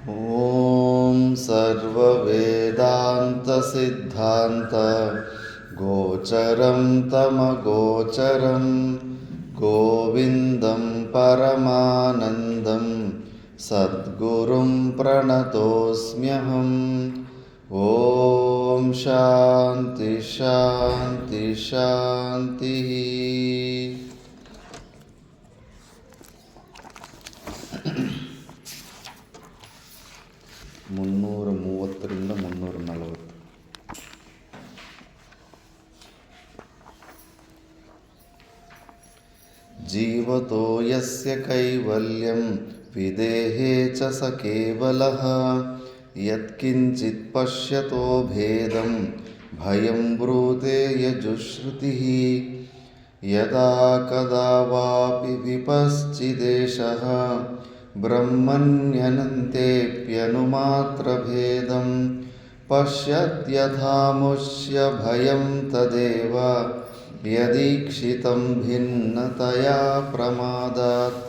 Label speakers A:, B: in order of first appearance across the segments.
A: ॐ सर्ववेदान्तसिद्धान्त गोचरं तमगोचरं गोविन्दं परमानन्दं सद्गुरुं प्रणतोऽस्म्यहम्। ॐ शान्ति शान्ति शान्तिः। 330 340 जीवतो यस्य कैवल्यं विदेहे च स केवलः यत्किञ्चित् पश्यतो भेदं भयं ब्रूते यजुश्रुतिः। यदा कदा वापि विपश्चिदेशः ब्रह्मण्यनन्तेऽप्यनुमात्रभेदं पश्यत्यथामुष्य भयं तदेव यदीक्षितं भिन्नतया प्रमादात्।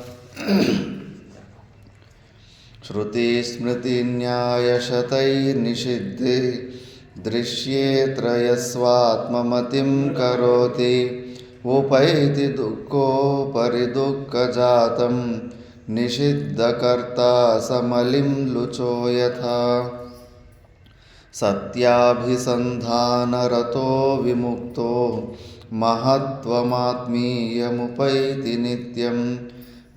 A: श्रुतिस्मृतिन्यायशतैर्निषिद्धे दृश्ये त्रयस्वात्ममतिं करोति उपैति दुःखोपरि दुःखजातं निषिद्धकर्ता समलिं लुचो यथा। सत्याभिसन्धानरतो विमुक्तो महत्त्वमात्मीयमुपैति नित्यं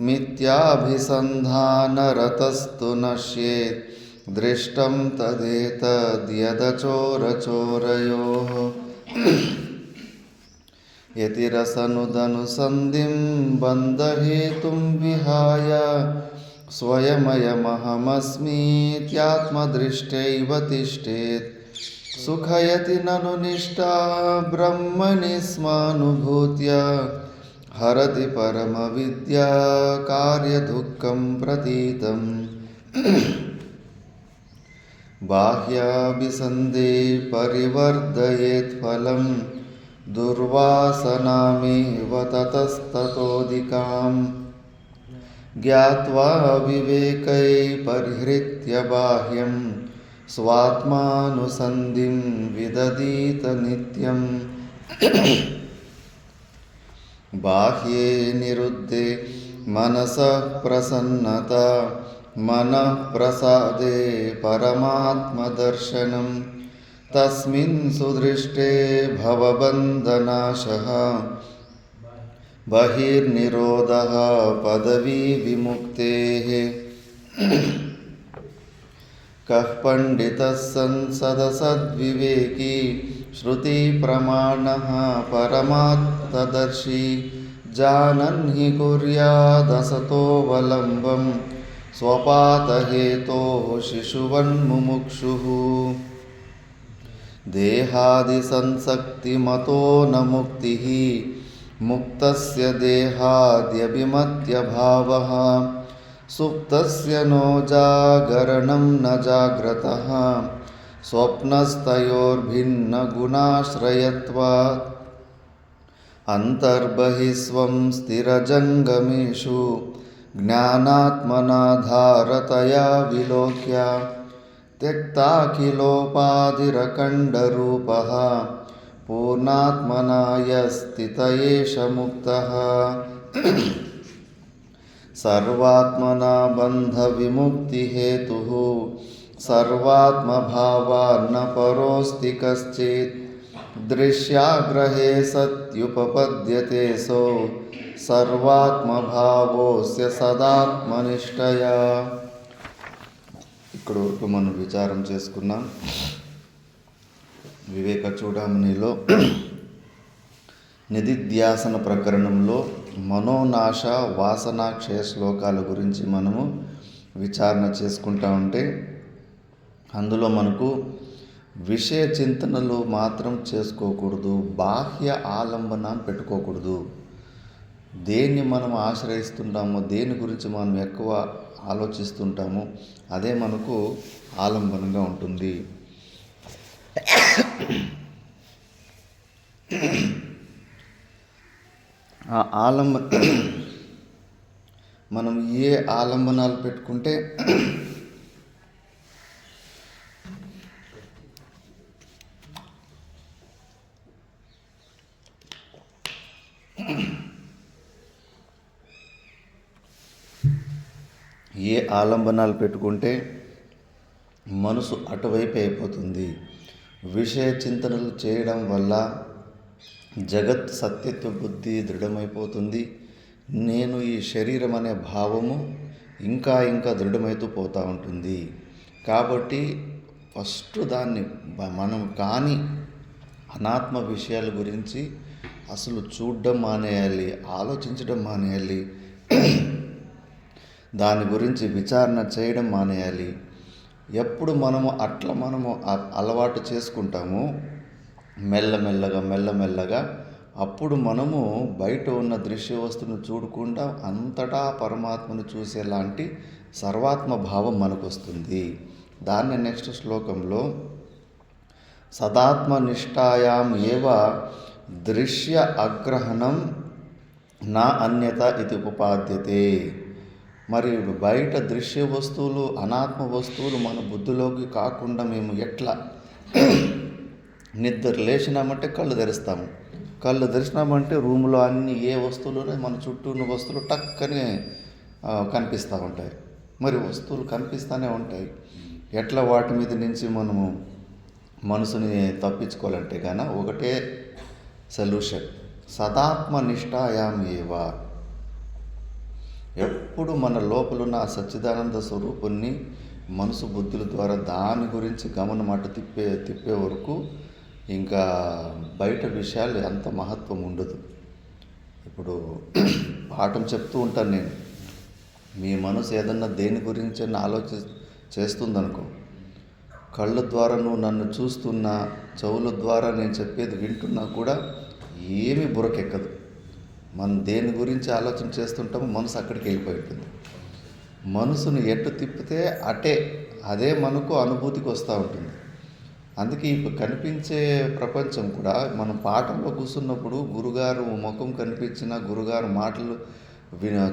A: मिथ्याभिसन्धानरतस्तु नश्येत् दृष्टं तदेतद्यदचोरचोरयोः। यतिरसनुदनुसन्धिं बन्धहेतुं विहाय स्वयमयमहमस्मीत्यात्मदृष्ट्यैव तिष्ठेत्। सुखयति ननु निष्ठा ब्रह्मणि स्मानुभूत्य हरति परमविद्या कार्यदुःखं प्रतीतम्। बाह्याभिसन्धे परिवर्धयेत् फलं दुर्वासनामेव ततस्ततोऽधिकाम्। ज्ञात्वा विवेकैः परिहृत्य बाह्यं स्वात्मानुसन्धिं विदधीत नित्यम्। बाह्ये निरुद्धे मनसः प्रसन्नता मनः प्रसादे परमात्मदर्शनं। तस्मिन् सुदृष्टे भवबन्धनाशः बहिर्निरोधः पदवी विमुक्तेः। कः पंडितः सन् सदसद्विवेकी श्रुतिप्रमाणः परमार्थदर्शी जानन् हि कुर्यादसतोऽवलम्बं स्वपातहेतोः शिशुवन्मुमुक्षुः। देहादिसंसक्तिमतो न मुक्तिः मुक्तस्य देहाद्यभिमत्यभावः। सुप्तस्य नो जागरणं न जाग्रतः स्वप्नस्तयोर्भिन्नगुणाश्रयत्वात्। अन्तर्बहिस्वं स्थिरजङ्गमेषु ज्ञानात्मनाधारतया विलोक्य त्यक्ताखिलोपाधिरखण्डरूपः पूर्णात्मना यस्थित एष मुक्तः। सर्वात्मना बन्धविमुक्तिहेतुः सर्वात्मभावान्न परोऽस्ति कश्चित्। दृश्याग्रहे सत्युपपद्यते सो सर्वात्मभावोऽस्य सदात्मनिष्ठया। ఇక్కడ వరకు మనం విచారం చేసుకున్నాం. వివేక చూడామణిలో నిధిధ్యాసన ప్రకరణంలో మనోనాశ వాసనాక్షయ శ్లోకాల గురించి మనము విచారణ చేసుకుంటా ఉంటే అందులో మనకు విషయ చింతనలు మాత్రం చేసుకోకూడదు, బాహ్య ఆలంబన పెట్టుకోకూడదు. దేన్ని మనం ఆశ్రయిస్తుంటామో, దేని గురించి మనం ఎక్కువ ఆలోచిస్తుంటామో అదే మనకు ఆలంబనంగా ఉంటుంది. ఆ మనం ఏ ఆలంబనాలు పెట్టుకుంటే ఏ ఆలంబనాలు పెట్టుకుంటే మనసు అటువైపు అయిపోతుంది. విషయ చింతనలు చేయడం వల్ల జగత్ సత్యత్వ బుద్ధి దృఢమైపోతుంది. నేను ఈ శరీరం అనే భావము ఇంకా ఇంకా దృఢమవుతూ పోతూ ఉంటుంది. కాబట్టి ఫస్ట్ దాన్ని మనం కానీ అనాత్మ విషయాల గురించి అసలు చూడడం మానేయాలి, ఆలోచించడం మానేయాలి, దాని గురించి విచారణ చేయడం మానేయాలి. ఎప్పుడు మనము అలవాటు చేసుకుంటామో మెల్లమెల్లగా అప్పుడు మనము బయట ఉన్న దృశ్య వస్తువును చూడకుండా అంతటా పరమాత్మను చూసేలాంటి సర్వాత్మ భావం మనకు వస్తుంది. దాన్ని నెక్స్ట్ శ్లోకంలో సదాత్మనిష్టాయాం ఏవ దృశ్య అగ్రహణం నా అన్యత ఇది ఉపపాద్యతే. మరి బయట దృశ్య వస్తువులు, అనాత్మ వస్తువులు మన బుద్ధిలోకి కాకుండా మేము ఎట్లా నిద్ర లేచినామంటే కళ్ళు తెరుస్తాము. కళ్ళు తెరిచినామంటే రూమ్లో అన్ని ఏ వస్తువులు మన చుట్టూ ఉన్న వస్తువులు టక్కనే కనిపిస్తూ ఉంటాయి. మరి వస్తువులు కనిపిస్తూనే ఉంటాయి. ఎట్లా వాటి మీద నుంచి మనము మనసుని తప్పించుకోవాలంటే కానీ ఒకటే సొల్యూషన్, సదాత్మనిష్టాయాం ఏవ. ఎప్పుడు మన లోపలున్న ఆ సచ్చిదానంద స్వరూపుణ్ణి మనసు బుద్ధుల ద్వారా దాని గురించి గమనం అటు తిప్పే వరకు ఇంకా బయట విషయాలు అంత మహత్వం ఉండదు. ఇప్పుడు పాఠం చెప్తూ ఉంటాను నేను, మీ మనసు ఏదన్నా దేని గురించి చేస్తుందనుకో, కళ్ళ ద్వారా నువ్వు నన్ను చూస్తున్నా, చెవుల ద్వారా నేను చెప్పేది వింటున్నా కూడా ఏమీ బుర్రకెక్కదు. మనం దేని గురించి ఆలోచన చేస్తుంటామో మనసు అక్కడికి వెళ్ళిపోయి ఉంటుంది. మనసును ఎట్టు తిప్పితే అదే మనకు అనుభూతికి వస్తూ ఉంటుంది. అందుకే ఇప్పుడు కనిపించే ప్రపంచం కూడా మనం పాఠంలో కూర్చున్నప్పుడు గురుగారు ముఖం కనిపించిన, గురుగారు మాటలు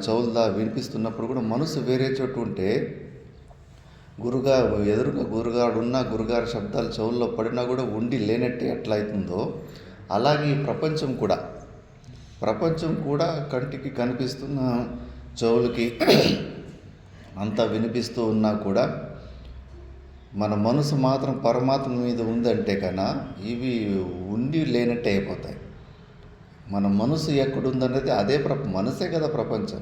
A: చెవులదా వినిపిస్తున్నప్పుడు కూడా మనసు వేరే చోటు ఉంటే, ఎదురుగా గురుగారు ఉన్నా, గురుగారు శబ్దాలు చెవుల్లో పడినా కూడా ఉండి లేనట్టే ఎట్లా అవుతుందో అలాగే ఈ ప్రపంచం కూడా కంటికి కనిపిస్తున్న, చెవులకి అంతా వినిపిస్తూ ఉన్నా కూడా మన మనసు మాత్రం పరమాత్మ మీద ఉందంటే కన్నా ఇవి ఉండి లేనట్టే అయిపోతాయి. మన మనసు ఎక్కడుందనేది అదే మనసే కదా ప్రపంచం.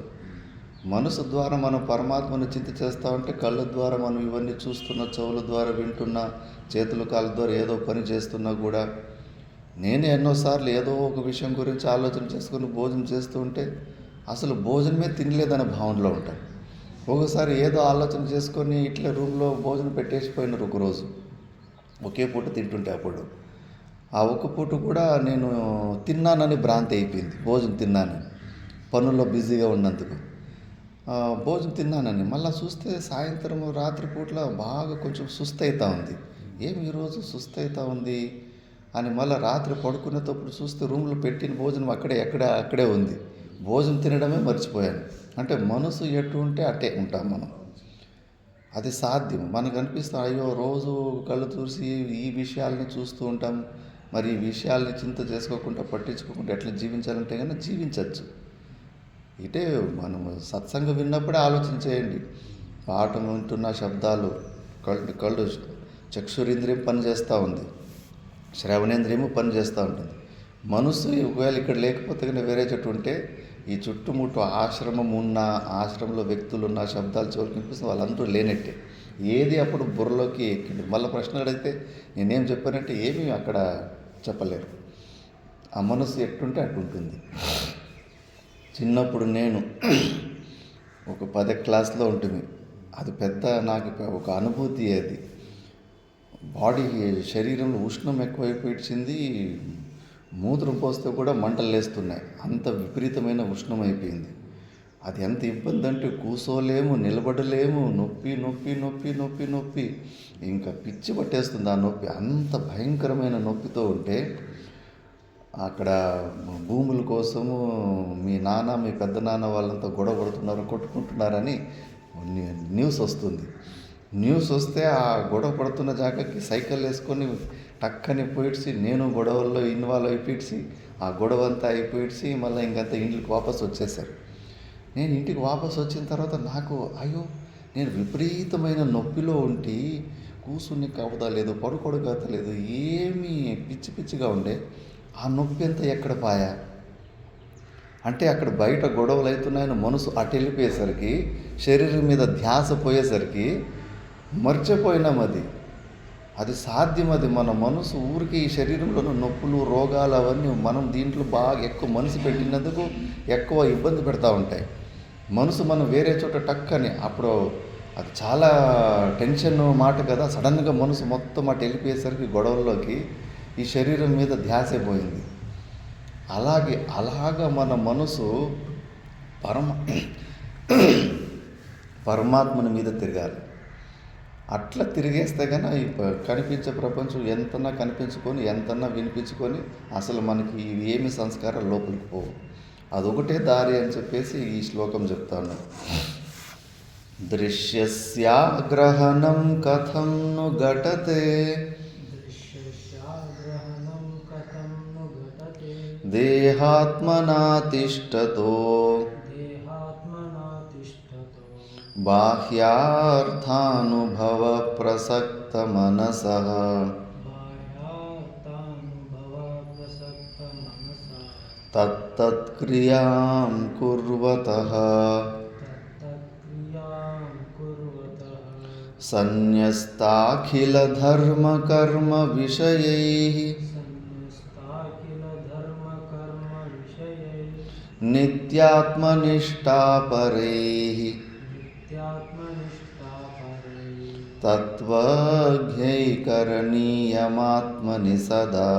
A: మనసు ద్వారా మనం పరమాత్మను చింత చేస్తూ ఉంటే కళ్ళ ద్వారా మనం ఇవన్నీ చూస్తున్న, చెవుల ద్వారా వింటున్నా, చేతుల కాళ్ళ ద్వారా ఏదో పని చేస్తున్నా కూడా నేను ఎన్నోసార్లు ఏదో ఒక విషయం గురించి ఆలోచన చేసుకుని భోజనం చేస్తూ ఉంటే అసలు భోజనమే తినలేదనే భావనలో ఉంటాను. ఒకసారి ఏదో ఆలోచన చేసుకొని ఇట్లా రూమ్లో భోజనం పెట్టేసిపోయినారు ఒకరోజు, ఒకే పూట తింటుంటే అప్పుడు ఆ ఒక్క పూట కూడా నేను తిన్నానని భ్రాంతి అయిపోయింది. భోజనం తిన్నానని, పనుల్లో బిజీగా ఉన్నందుకు భోజనం తిన్నానని. మళ్ళీ చూస్తే సాయంత్రం రాత్రిపూట్ల బాగా కొంచెం సుస్తు అవుతూ ఉంది. ఏమి ఈరోజు సుస్తు అవుతూ ఉంది అని మళ్ళీ రాత్రి పడుకునేటప్పుడు చూస్తే రూమ్లో పెట్టిన భోజనం అక్కడే ఉంది. భోజనం తినడమే మర్చిపోయాను. అంటే మనసు ఎటు ఉంటే అట్టే ఉంటాం మనం. అది సాధ్యం. మనకు అనిపిస్తాం, అయ్యో రోజు కళ్ళు చూసి ఈ విషయాలని చూస్తూ ఉంటాం, మరి ఈ విషయాల్ని చింత చేసుకోకుండా పట్టించుకోకుండా ఎట్లా జీవించాలంటే కన్నా జీవించవచ్చు. ఇటే మనము సత్సంగం విన్నప్పుడే ఆలోచన చేయండి. పాఠం వింటున్న శబ్దాలు, కళ్ళు చక్షురింద్రియం పనిచేస్తూ ఉంది, శ్రవణేంద్రియము పనిచేస్తూ ఉంటుంది. మనసు ఒకవేళ ఇక్కడ లేకపోతే కానీ వేరే చోటు ఉంటే ఈ చుట్టుముట్టు ఆశ్రమంలో వ్యక్తులున్న శబ్దాలు చెవులు కనిపిస్తుంది, వాళ్ళందరూ లేనట్టే. ఏది అప్పుడు బుర్రలోకి ఎక్కింది. మళ్ళీ ప్రశ్న అడిగితే నేనేం చెప్పానంటే ఏమీ అక్కడ చెప్పలేరు. ఆ మనసు ఎట్టుంటే అట్టుంటుంది. చిన్నప్పుడు నేను ఒక 10వ క్లాస్లో ఉంటుంది. అది పెద్ద నాకు ఒక అనుభూతి. అది శరీరంలో ఉష్ణం ఎక్కువైపోయింది. మూత్రం పోస్తే కూడా మంటలు లేస్తున్నాయి. అంత విపరీతమైన ఉష్ణం అయిపోయింది. అది ఎంత ఇబ్బంది అంటే కూసోలేము, నిలబడలేము, నొప్పి ఇంకా పిచ్చి పట్టేస్తుంది ఆ నొప్పి. అంత భయంకరమైన నొప్పితో ఉంటే అక్కడ భూముల కోసము మీ నాన్న, మీ పెద్ద నాన్న వాళ్ళంతా గొడవ పడుతున్నారు, కొట్టుకుంటున్నారని న్యూస్ వస్తుంది. న్యూస్ వస్తే ఆ గొడవ పడుతున్న జాగాకి సైకిల్ వేసుకొని టక్కని పోయిడ్చి నేను గొడవల్లో ఇన్వాల్వ్ అయిపోయిడ్చి ఆ గొడవ అంతా అయిపోయిడ్చి మళ్ళీ ఇంకంతా ఇంటికి వాపసు వచ్చేసారు. నేను ఇంటికి వాపసు వచ్చిన తర్వాత నాకు అయ్యో నేను విపరీతమైన నొప్పిలో ఉండి కూర్చుని కవదలేదు, పడుకోడగతలేదు, ఏమీ పిచ్చి పిచ్చిగా ఉండే. ఆ నొప్పి అంతా ఎక్కడ పాయా అంటే అక్కడ బయట గొడవలు అవుతున్నాయని మనసు అటు వెళ్ళిపోయేసరికి, శరీరం మీద ధ్యాస పోయేసరికి మర్చిపోయినాం అది సాధ్యం. అది మన మనసు ఊరికి ఈ శరీరంలో నొప్పులు, రోగాలు అవన్నీ మనం దీంట్లో బాగా ఎక్కువ మనసు పెట్టినందుకు ఎక్కువ ఇబ్బంది పెడతా ఉంటాయి. మనసు మనం వేరే చోట టక్కని అప్పుడు అది చాలా టెన్షన్ మాట కదా. సడన్గా మనసు మొత్తం అటు వెళ్ళిపోయేసరికి గొడవల్లోకి ఈ శరీరం మీద ధ్యాస పోయింది. అలాగా మన మనసు పరమాత్మని మీద తిరగాలి. అట్లా తిరిగేస్తే కన్నా ఈ కనిపించే ప్రపంచం ఎంతన్నా కనిపించుకొని, ఎంతన్నా వినిపించుకొని అసలు మనకి ఏమి సంస్కారాలు లోపలికి పోవు. అదొకటే దారి అని చెప్పేసి ఈ శ్లోకం చెప్తాను. దృశ్యస్యాగ్రహణం కథం ను ఘటతే దేహాత్మనా తిష్టతో బాహ్యార్థానుభవ ప్రసక్త మనసః తత్తత్క్రియాం కుర్వతః సన్యస్తాఖిల ధర్మ కర్మ విషయైః నిత్యాత్మనిష్టాపరైః తత్వజ్ఞైకరణీయమాత్మని సదా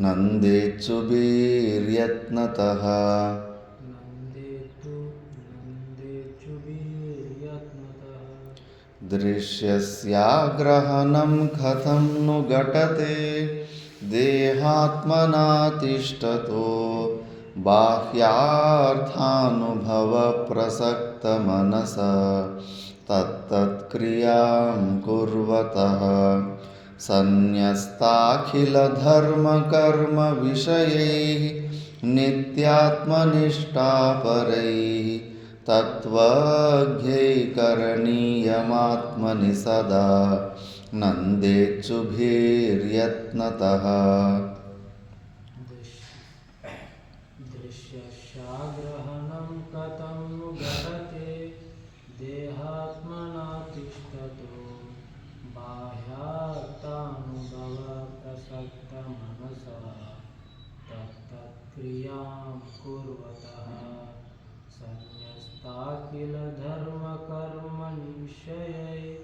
A: నందేచ్చుభిర్యత్నతః దృశ్యస్యాగ్రహణం కథం ను ఘటతే దేహాత్మనా తిష్టతో బాహ్యార్థానుభవ ప్రసక్త మనసః తత్తత్క్రియాం కుర్వతః సన్యస్తాఖిల ధర్మ కర్మ విషయైః నిత్యాత్మనిష్టాపరైః తత్వజ్ఞైకరణీయమాత్మని సదా నందేచ్చుభిర్యత్నతః.
B: దృశ్యస్యాగ్రహణం కథం ను ఘటతే దేహాత్మనా తిష్టతో బాహ్యార్థానుభవ ప్రసక్త మనసః తత్తత్క్రియాం కుర్వతః సన్యస్తాఖిల ధర్మ కర్మ విషయైః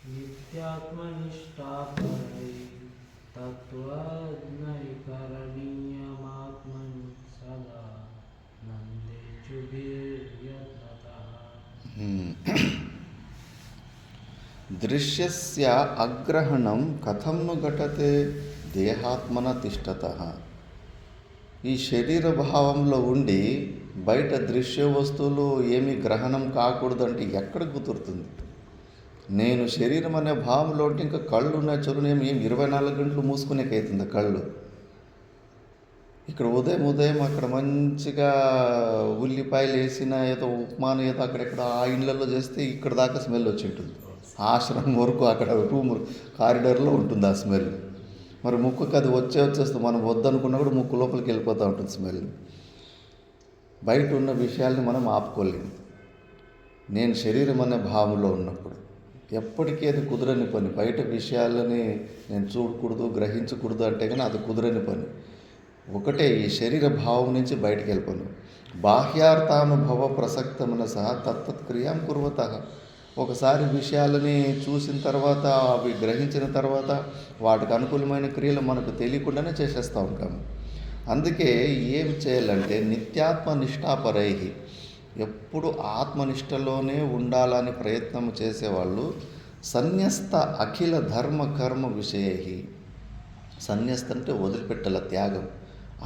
B: నిత్యాత్మనిష్టాపరైః తత్వజ్ఞైకరణీయమాత్మని సదా నందేచ్చుభిర్యత్నతః.
A: దృశ్యస్య అగ్రహణం కథం ను ఘటతే దేహాత్మన తిష్టతః. ఈ శరీర భావంలో ఉండి బయట దృశ్య వస్తువులు ఏమీ గ్రహణం కాకూడదంటే ఎక్కడ కుదురుతుంది? నేను శరీరం అనే భావంలో ఉంటే ఇంకా కళ్ళు ఉన్న చెరువునేమి 24 గంటలు మూసుకునేకైతుంది కళ్ళు. ఇక్కడ ఉదయం అక్కడ మంచిగా ఉల్లిపాయలు వేసిన ఏదో ఉప్మాను ఏదో అక్కడెక్కడ ఆ ఇళ్ళల్లో చేస్తే ఇక్కడ దాకా స్మెల్ వచ్చి ఉంటుంది. ఆశ్రమం వరకు అక్కడ రూమ్ కారిడార్లో ఉంటుంది ఆ స్మెల్. మరి ముక్కుకి అది వచ్చేస్తుంది. మనం వద్దనుకున్నా కూడా ముక్కు లోపలికి వెళ్ళిపోతూ ఉంటుంది స్మెల్. బయట ఉన్న విషయాల్ని మనం ఆపుకోలేము. నేను శరీరం అనే భావంలో ఉన్నప్పుడు ఎప్పటికీ అది కుదరని పని. బయట విషయాలని నేను చూడకూడదు, గ్రహించకూడదు అంటే కానీ అది కుదరని పని. ఒకటే ఈ శరీర భావం నుంచి బయటికి వెళ్ళిపోను. బాహ్యార్థానుభవ ప్రసక్త మనసః తత్తత్క్రియాం కుర్వతః. ఒకసారి విషయాలని చూసిన తర్వాత, అవి గ్రహించిన తర్వాత వాటికి అనుకూలమైన క్రియలు మనకు తెలియకుండానే చేసేస్తూ ఉంటాము. అందుకే ఏం చేయాలంటే నిత్యాత్మ నిష్ఠాపరై, ఎప్పుడు ఆత్మనిష్టలోనే ఉండాలని ప్రయత్నం చేసేవాళ్ళు సన్యస్త అఖిల ధర్మ కర్మ విషయై. సన్యస్త అంటే వదిలిపెట్టాల, త్యాగం.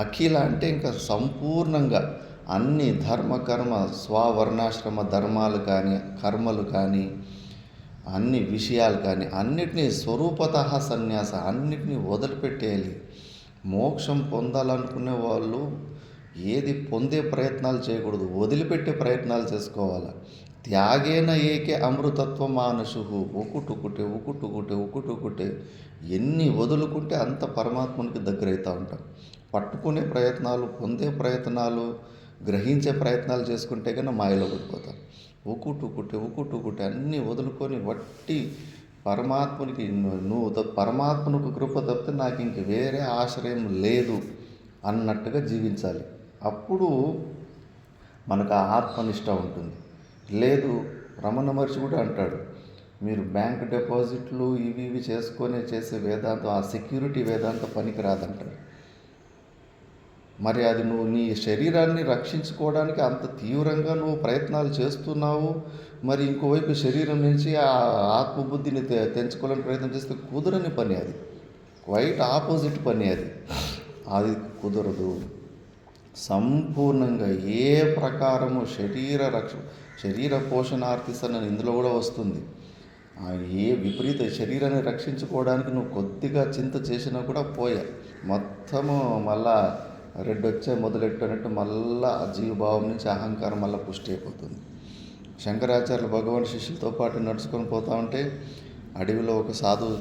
A: అఖిల అంటే ఇంకా సంపూర్ణంగా అన్ని ధర్మకర్మ స్వవర్ణాశ్రమ ధర్మాలు కానీ, కర్మలు కానీ, అన్ని విషయాలు కానీ అన్నిటినీ స్వరూపతః సన్యాస, అన్నిటినీ వదిలిపెట్టేయాలి. మోక్షం పొందాలనుకునే వాళ్ళు ఏది పొందే ప్రయత్నాలు చేయకూడదు, వదిలిపెట్టే ప్రయత్నాలు చేసుకోవాలి. త్యాగేన ఏకే అమృతత్వం మానసు. ఒకటొకటే ఒకటొకటే ఒకటొకటే ఎన్ని వదులుకుంటే అంత పరమాత్మనికి దగ్గరవుతూ ఉంటాం. పట్టుకునే ప్రయత్నాలు, పొందే ప్రయత్నాలు, గ్రహించే ప్రయత్నాలు చేసుకుంటే కన్నా మాయలో పడిపోతాం. ఒకటొకటే ఒకటొకటే అన్నీ వదులుకొని వట్టి పరమాత్మునికి పరమాత్మకు కృప తప్పితే నాకు ఇంక వేరే ఆశ్రయం లేదు అన్నట్టుగా జీవించాలి. అప్పుడు మనకు ఆ ఆత్మనిష్ట ఉంటుంది. లేదు, రమణ మహర్షి కూడా అంటాడు, మీరు బ్యాంక్ డిపాజిట్లు ఇవి చేసుకొని చేసే వేదాంతం, ఆ సెక్యూరిటీ వేదాంతం పనికి రాదంటాడు. మరి అది నువ్వు నీ శరీరాన్ని రక్షించుకోవడానికి అంత తీవ్రంగా నువ్వు ప్రయత్నాలు చేస్తున్నావు, మరి ఇంకోవైపు శరీరం నుంచి ఆ ఆత్మబుద్ధిని తెంచుకోవాలని ప్రయత్నం చేస్తే కుదరని పని అది. క్వైట్ ఆపోజిట్ పని అది. అది కుదరదు. సంపూర్ణంగా ఏ ప్రకారము శరీర పోషణార్థిసన ఇందులో కూడా వస్తుంది. ఏ విపరీత శరీరాన్ని రక్షించుకోవడానికి నువ్వు కొద్దిగా చింత చేసినా కూడా పోయా, మొత్తము మళ్ళా రెడ్డొచ్చే మొదలెట్టినట్టు మళ్ళా జీవభావం నుంచి అహంకారం మళ్ళీ పుష్టి అయిపోతుంది. శంకరాచార్యులు భగవాన్ శిష్యులతో పాటు నడుచుకొని పోతా ఉంటే అడవిలో ఒక సాధువు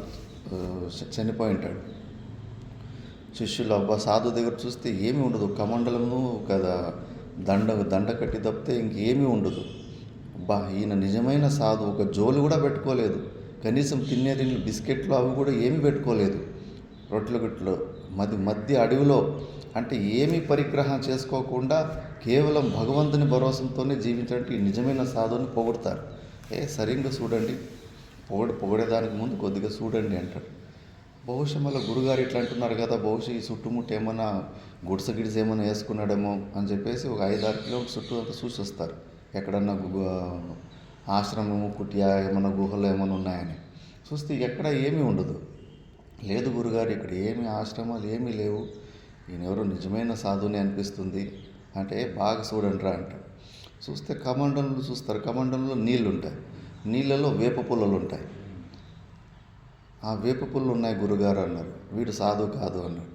A: చనిపోయి ఉంటాడు. శిష్యులు సాధు దగ్గర చూస్తే ఏమీ ఉండదు, కమండలము కదా దండ కట్టి తప్పితే ఇంకేమీ ఉండదు. ఈయన నిజమైన సాధు, ఒక జోలు కూడా పెట్టుకోలేదు, కనీసం తినేది బిస్కెట్లు అవి కూడా ఏమీ పెట్టుకోలేదు. రొట్టెలు గిట్లు మధ్య అడవిలో, అంటే ఏమీ పరిగ్రహం చేసుకోకుండా కేవలం భగవంతుని భరోసంతోనే జీవించడానికి నిజమైన సాధువుని పొగుడతారు. సరిగ్గా చూడండి, పొగడేదానికి ముందు కొద్దిగా చూడండి అంటాడు. బహుశా మళ్ళీ గురుగారు ఇట్లా అంటున్నారు కదా, బహుశా ఈ చుట్టుముట్టు ఏమైనా గుడిసె ఏమైనా వేసుకున్నాడేమో అని చెప్పేసి ఒక 5-6 కిలోమీటర్ చుట్టూ అంతా చూసి వస్తారు, ఎక్కడన్నా ఆశ్రమము కుటియా ఏమన్నా గుహలు ఏమైనా ఉన్నాయని. చూస్తే ఎక్కడ ఏమీ ఉండదు. లేదు గురుగారు, ఇక్కడ ఏమి ఆశ్రమాలు ఏమీ లేవు, ఈయన ఎవరో నిజమైన సాధువుని అనిపిస్తుంది అంటే, బాగా చూడండి రా అంటాడు. చూస్తే కమండంలో చూస్తారు, కమండంలో నీళ్ళు ఉంటాయి, నీళ్ళలో వేప పుల్లలు ఉంటాయి. ఆ వేప పుల్లు ఉన్నాయి గురుగారు అన్నారు. వీడు సాధువు కాదు అన్నాడు.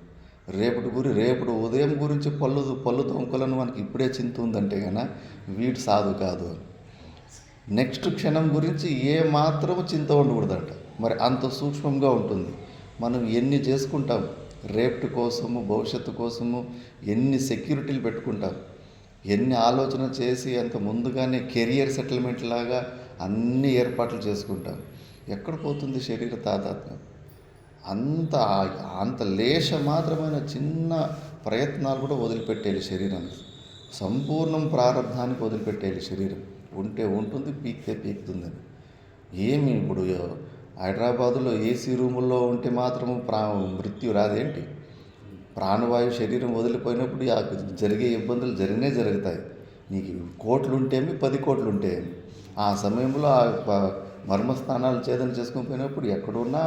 A: రేపటి ఉదయం గురించి పళ్ళు తొంకలను మనకి ఇప్పుడే చింత ఉందంటే కన్నా వీడు సాధువు కాదు అని. నెక్స్ట్ క్షణం గురించి ఏ మాత్రము చింత ఉండకూడదంట. మరి అంత సూక్ష్మంగా ఉంటుంది. మనం ఎన్ని చేసుకుంటాం, రేపటి కోసము, భవిష్యత్తు కోసము ఎన్ని సెక్యూరిటీలు పెట్టుకుంటాం, ఎన్ని ఆలోచన చేసి అంత ముందుగానే కెరియర్ సెటిల్మెంట్ లాగా అన్ని ఏర్పాట్లు చేసుకుంటాం. ఎక్కడ పోతుంది శరీర తాదాత్మ్యం? అంత లేశ మాత్రమైన చిన్న ప్రయత్నాలు కూడా వదిలిపెట్టేది శరీరానికి. సంపూర్ణం ప్రారంధానికి వదిలిపెట్టేది శరీరం. ఉంటే ఉంటుంది, పీక్తే పీకుతుందని. ఏమి ఇప్పుడు హైదరాబాదులో ఏసీ రూముల్లో ఉంటే మాత్రము మృత్యు రాదేంటి? ప్రాణవాయు శరీరం వదిలిపోయినప్పుడు జరిగే ఇబ్బందులు జరుగుతాయి. నీకు కోట్లు ఉంటేమి 10 కోట్లు ఉంటేమి ఆ సమయంలో మర్మస్థానాలు ఛేదన చేసుకొని పోయినప్పుడు ఎక్కడున్నా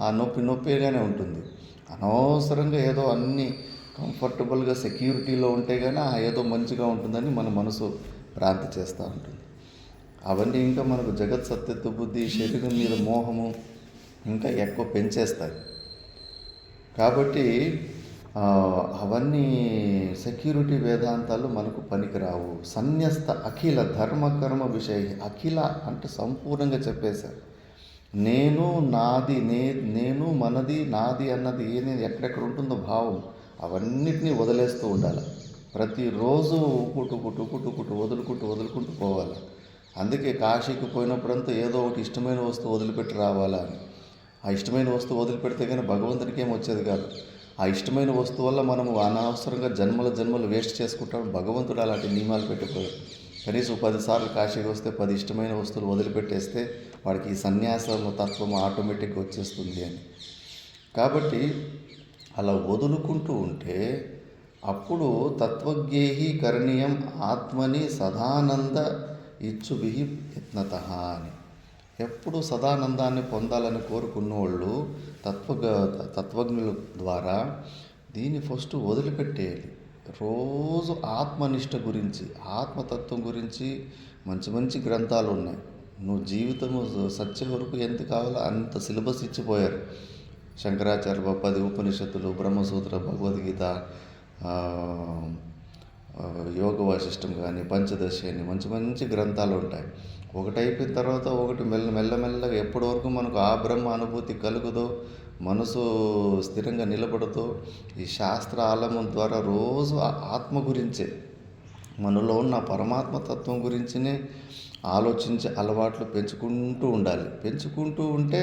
A: ఆ నొప్పిగానే ఉంటుంది. అనవసరంగా ఏదో అన్నీ కంఫర్టబుల్గా సెక్యూరిటీలో ఉంటే కానీ ఏదో మంచిగా ఉంటుందని మన మనసు భ్రాంతి చేస్తూ ఉంటుంది. అవన్నీ ఇంకా మనకు జగత్ సత్యత్వ బుద్ధి, శరీరం మీద మోహము ఇంకా ఎక్కువ పెంచేస్తాయి. కాబట్టి అవన్నీ సెక్యూరిటీ వేదాంతాలు మనకు పనికిరావు. సన్యస్త అఖిల ధర్మకర్మ విషయ, అఖిల అంటే సంపూర్ణంగా చెప్పేశారు. నేను నాది, నేను మనది నాది అన్నది ఏది ఎక్కడెక్కడ ఉంటుందో భావం, అవన్నిటినీ వదిలేస్తూ ఉండాలి. ప్రతిరోజు ఒకటి వదులుకుంటూ పోవాలి. అందుకే కాశీకి పోయినప్పుడంతా ఏదో ఒకటి ఇష్టమైన వస్తువు వదిలిపెట్టి రావాలా అని. ఆ ఇష్టమైన వస్తువు వదిలిపెడితే కానీ భగవంతునికి ఏం వచ్చేది కాదు. ఆ ఇష్టమైన వస్తువు వల్ల మనము అనవసరంగా జన్మలు వేస్ట్ చేసుకుంటాం. భగవంతుడు అలాంటి నియమాలు పెట్టిపోయాడు. కనీసం 10 సార్లు కాశీకి వస్తే 10 ఇష్టమైన వస్తువులు వదిలిపెట్టేస్తే వాడికి ఈ సన్యాసం తత్వం ఆటోమేటిక్గా వచ్చేస్తుంది అని. కాబట్టి అలా వదులుకుంటూ ఉంటే అప్పుడు తత్వజ్ఞేహి కరణీయం ఆత్మని సదానంద ఇచ్చుభిహి యత్నత అని. ఎప్పుడు సదానందాన్ని పొందాలని కోరుకున్న వాళ్ళు తత్వజ్ఞుల ద్వారా దీన్ని ఫస్ట్ వదిలిపెట్టేయాలి. రోజు ఆత్మనిష్ట గురించి, ఆత్మతత్వం గురించి మంచి గ్రంథాలు ఉన్నాయి. నువ్వు జీవితము సత్య వరకు ఎంత కావాలో అంత సిలబస్ ఇచ్చిపోయారు. శంకరాచార్య 10 ఉపనిషత్తులు, బ్రహ్మసూత్ర, భగవద్గీత, యోగ వాసిష్టం కానీ పంచదశి అని మంచి మంచి గ్రంథాలు ఉంటాయి. ఒకటి అయిపోయిన తర్వాత ఒకటి మెల్లమెల్లగా ఎప్పటి వరకు మనకు ఆ బ్రహ్మ అనుభూతి కలుగుదో, మనసు స్థిరంగా నిలబడుతూ ఈ శాస్త్ర ఆలంబం ద్వారా రోజు ఆత్మ గురించే, మనలో ఉన్న పరమాత్మ తత్వం గురించినే ఆలోచించే అలవాట్లు పెంచుకుంటూ ఉండాలి. పెంచుకుంటూ ఉంటే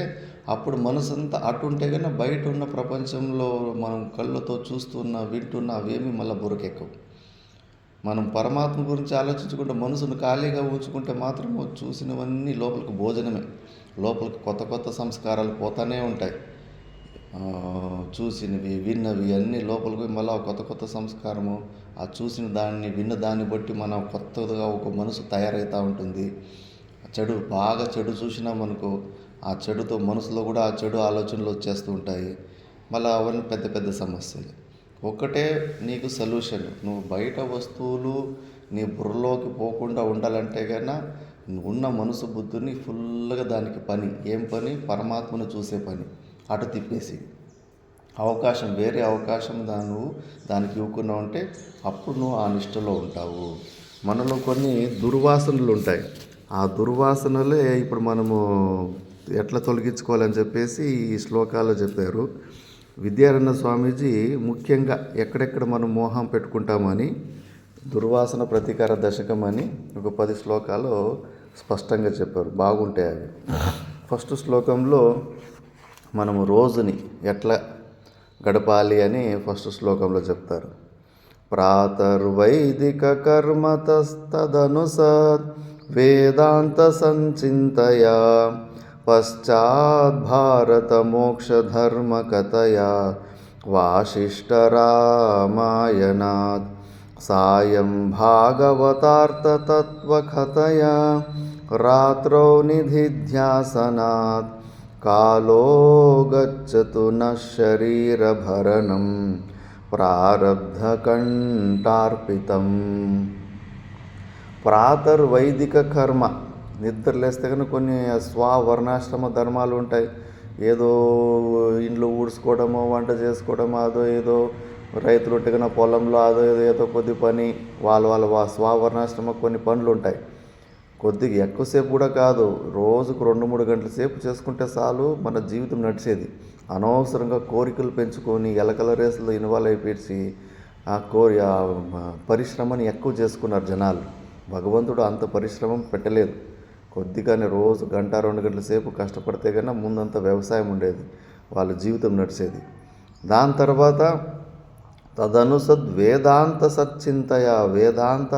A: అప్పుడు మనసు అంతా అటు ఉంటే కన్నా బయట ఉన్న ప్రపంచంలో మనం కళ్ళతో చూస్తున్న వింటున్న అవేమి మళ్ళీ బురకెక్కవు. మనం పరమాత్మ గురించి ఆలోచించుకుంటే మనసును ఖాళీగా ఉంచుకుంటే మాత్రం చూసినవన్నీ లోపలికి భోజనమే. లోపలికి కొత్త కొత్త సంస్కారాలు పోతానే ఉంటాయి. చూసినవి విన్నవి అన్నీ లోపలికి మళ్ళీ కొత్త కొత్త సంస్కారము, ఆ చూసిన దాన్ని విన్న దాన్ని బట్టి మనం కొత్తగా ఒక మనసు తయారవుతూ ఉంటుంది. బాగా చెడు చూసినా మనకు ఆ చెడుతో మనసులో కూడా ఆ చెడు ఆలోచనలు వచ్చేస్తూ ఉంటాయి. మళ్ళీ అవన్నీ పెద్ద పెద్ద సమస్యలు. ఒక్కటే నీకు సొల్యూషన్, నువ్వు బయట వస్తువులు నీ బుర్రలోకి పోకుండా ఉండాలంటే కన్నా ఉన్న మనసు బుద్ధిని ఫుల్గా దానికి పని, ఏం పని? పరమాత్మను చూసే పని. అటు తిప్పేసి వేరే అవకాశం నువ్వు దానికి ఇవ్వకున్నావు అంటే అప్పుడు నువ్వు ఆ నిష్టలో ఉంటావు. మనలో కొన్ని దుర్వాసనలు ఉంటాయి. ఆ దుర్వాసనలే ఇప్పుడు మనము ఎట్లా తొలగించుకోవాలని చెప్పేసి ఈ శ్లోకాల్లో చెప్పారు. విద్యారణ్య స్వామీజీ ముఖ్యంగా ఎక్కడెక్కడ మనం మోహం పెట్టుకుంటామని దుర్వాసన ప్రతీకార దశకం అని ఒక 10 శ్లోకాలు స్పష్టంగా చెప్పారు. బాగుంటాయి అవి. ఫస్ట్ శ్లోకంలో మనము రోజుని ఎట్లా గడపాలి అని ఫస్ట్ శ్లోకంలో చెప్తారు. ప్రాతర్వైదిక కర్మతస్తదనుసత్ వేదాంత సంచింతయా పశ్చాత్ మోక్షధర్మ కథయా వాసిష్ఠరామాయణాత్ సాయం భాగవతార్థతత్వకథయా రాత్రౌ నిధిధ్యాసనాత్ కాలో గచ్చతు న శరీరభరణం ప్రారబ్ధకంఠార్పితం. ప్రాతర్వైదిక కర్మ, నిద్రలేస్తే కానీ కొన్ని స్వవర్ణాశ్రమ ధర్మాలు ఉంటాయి. ఏదో ఇండ్లు ఊడ్చుకోవడమో వంట చేసుకోవడమో అదో ఏదో రైతులు ఉంటే కన్నా పొలంలో అదో ఏదో కొద్ది పని వాళ్ళ స్వవర్ణాశ్రమ కొన్ని పనులు ఉంటాయి. కొద్దిగా ఎక్కువసేపు కూడా కాదు, రోజుకు 2-3 గంటల సేపు చేసుకుంటే చాలు మన జీవితం నడిచేది. అనవసరంగా కోరికలు పెంచుకొని ఎలకల రేసులో ఇన్వాల్వ్ అయిపోయి ఆ పరిశ్రమని ఎక్కువ చేసుకున్నారు జనాలు. భగవంతుడు అంత పరిశ్రమం పెట్టలేదు. కొద్దిగానే రోజు 1-2 గంటల సేపు కష్టపడితే కన్నా ముందంతా వ్యవసాయం ఉండేది, వాళ్ళ జీవితం నడిచేది. దాని తర్వాత తదనుసద్ వేదాంత సచ్చింతయ, వేదాంత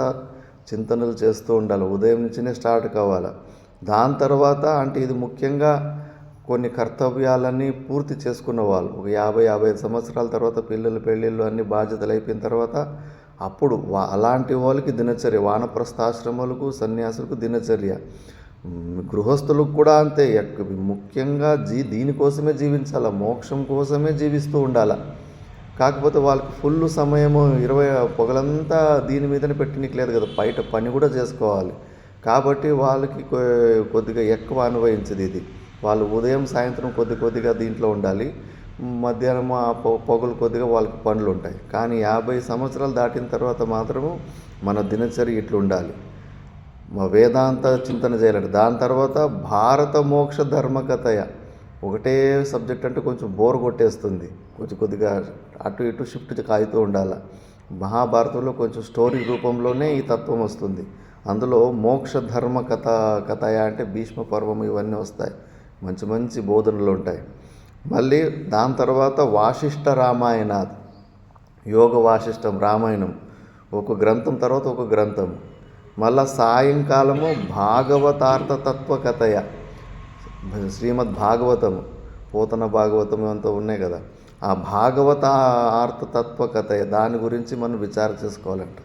A: చింతనలు చేస్తూ ఉండాలి. ఉదయం నుంచినే స్టార్ట్ కావాలి. దాని తర్వాత అంటే ఇది ముఖ్యంగా కొన్ని కర్తవ్యాలన్నీ పూర్తి చేసుకున్న వాళ్ళు ఒక 50-55 సంవత్సరాల తర్వాత పిల్లలు పెళ్ళిళ్ళు అన్ని బాధ్యతలు అయిపోయిన తర్వాత అప్పుడు అలాంటి వాళ్ళకి దినచర్య, వానప్రస్థాశ్రమాలకు సన్యాసులకు దినచర్య, గృహస్థులకు కూడా అంతే. ముఖ్యంగా దీనికోసమే జీవించాలి, మోక్షం కోసమే జీవిస్తూ ఉండాలి. కాకపోతే వాళ్ళకి ఫుల్ సమయము పొగలంతా దీని మీదనే పెట్టినకి లేదు కదా, బయట పని కూడా చేసుకోవాలి. కాబట్టి వాళ్ళకి కొద్దిగా ఎక్కువ అనుభవించేది ఇది. వాళ్ళు ఉదయం సాయంత్రం కొద్దిగా దీంట్లో ఉండాలి, మధ్యాహ్నం ఆ పొగలు కొద్దిగా వాళ్ళకి పనులు ఉంటాయి. కానీ 50 సంవత్సరాలు దాటిన తర్వాత మాత్రము మన దినచర్య ఇట్లా ఉండాలి, వేదాంత చింతన చేయాలంటే. దాని తర్వాత భారత మోక్ష ధర్మకథయ, ఒకటే సబ్జెక్ట్ అంటే కొంచెం బోర్ కొట్టేస్తుంది, కొద్దిగా అటు ఇటు షిఫ్ట్ కాగుతూ ఉండాలి. మహాభారతంలో కొంచెం స్టోరీ రూపంలోనే ఈ తత్వం వస్తుంది. అందులో మోక్ష ధర్మ కథయ అంటే భీష్మ పర్వం ఇవన్నీ వస్తాయి, మంచి మంచి బోధనలు ఉంటాయి. మళ్ళీ దాని తర్వాత వాసిష్ఠ రామాయణాత్, యోగ వాసిష్టం రామాయణం, ఒక గ్రంథం తర్వాత ఒక గ్రంథం. మళ్ళా సాయంకాలము భాగవతార్థ తత్వ కథయ, శ్రీమద్ భాగవతము, పోతన భాగవతం అంతా ఉన్నాయి కదా, ఆ భాగవత అర్థతత్వ కథయ, దాని గురించి మనం విచారం చేసుకోవాలంట.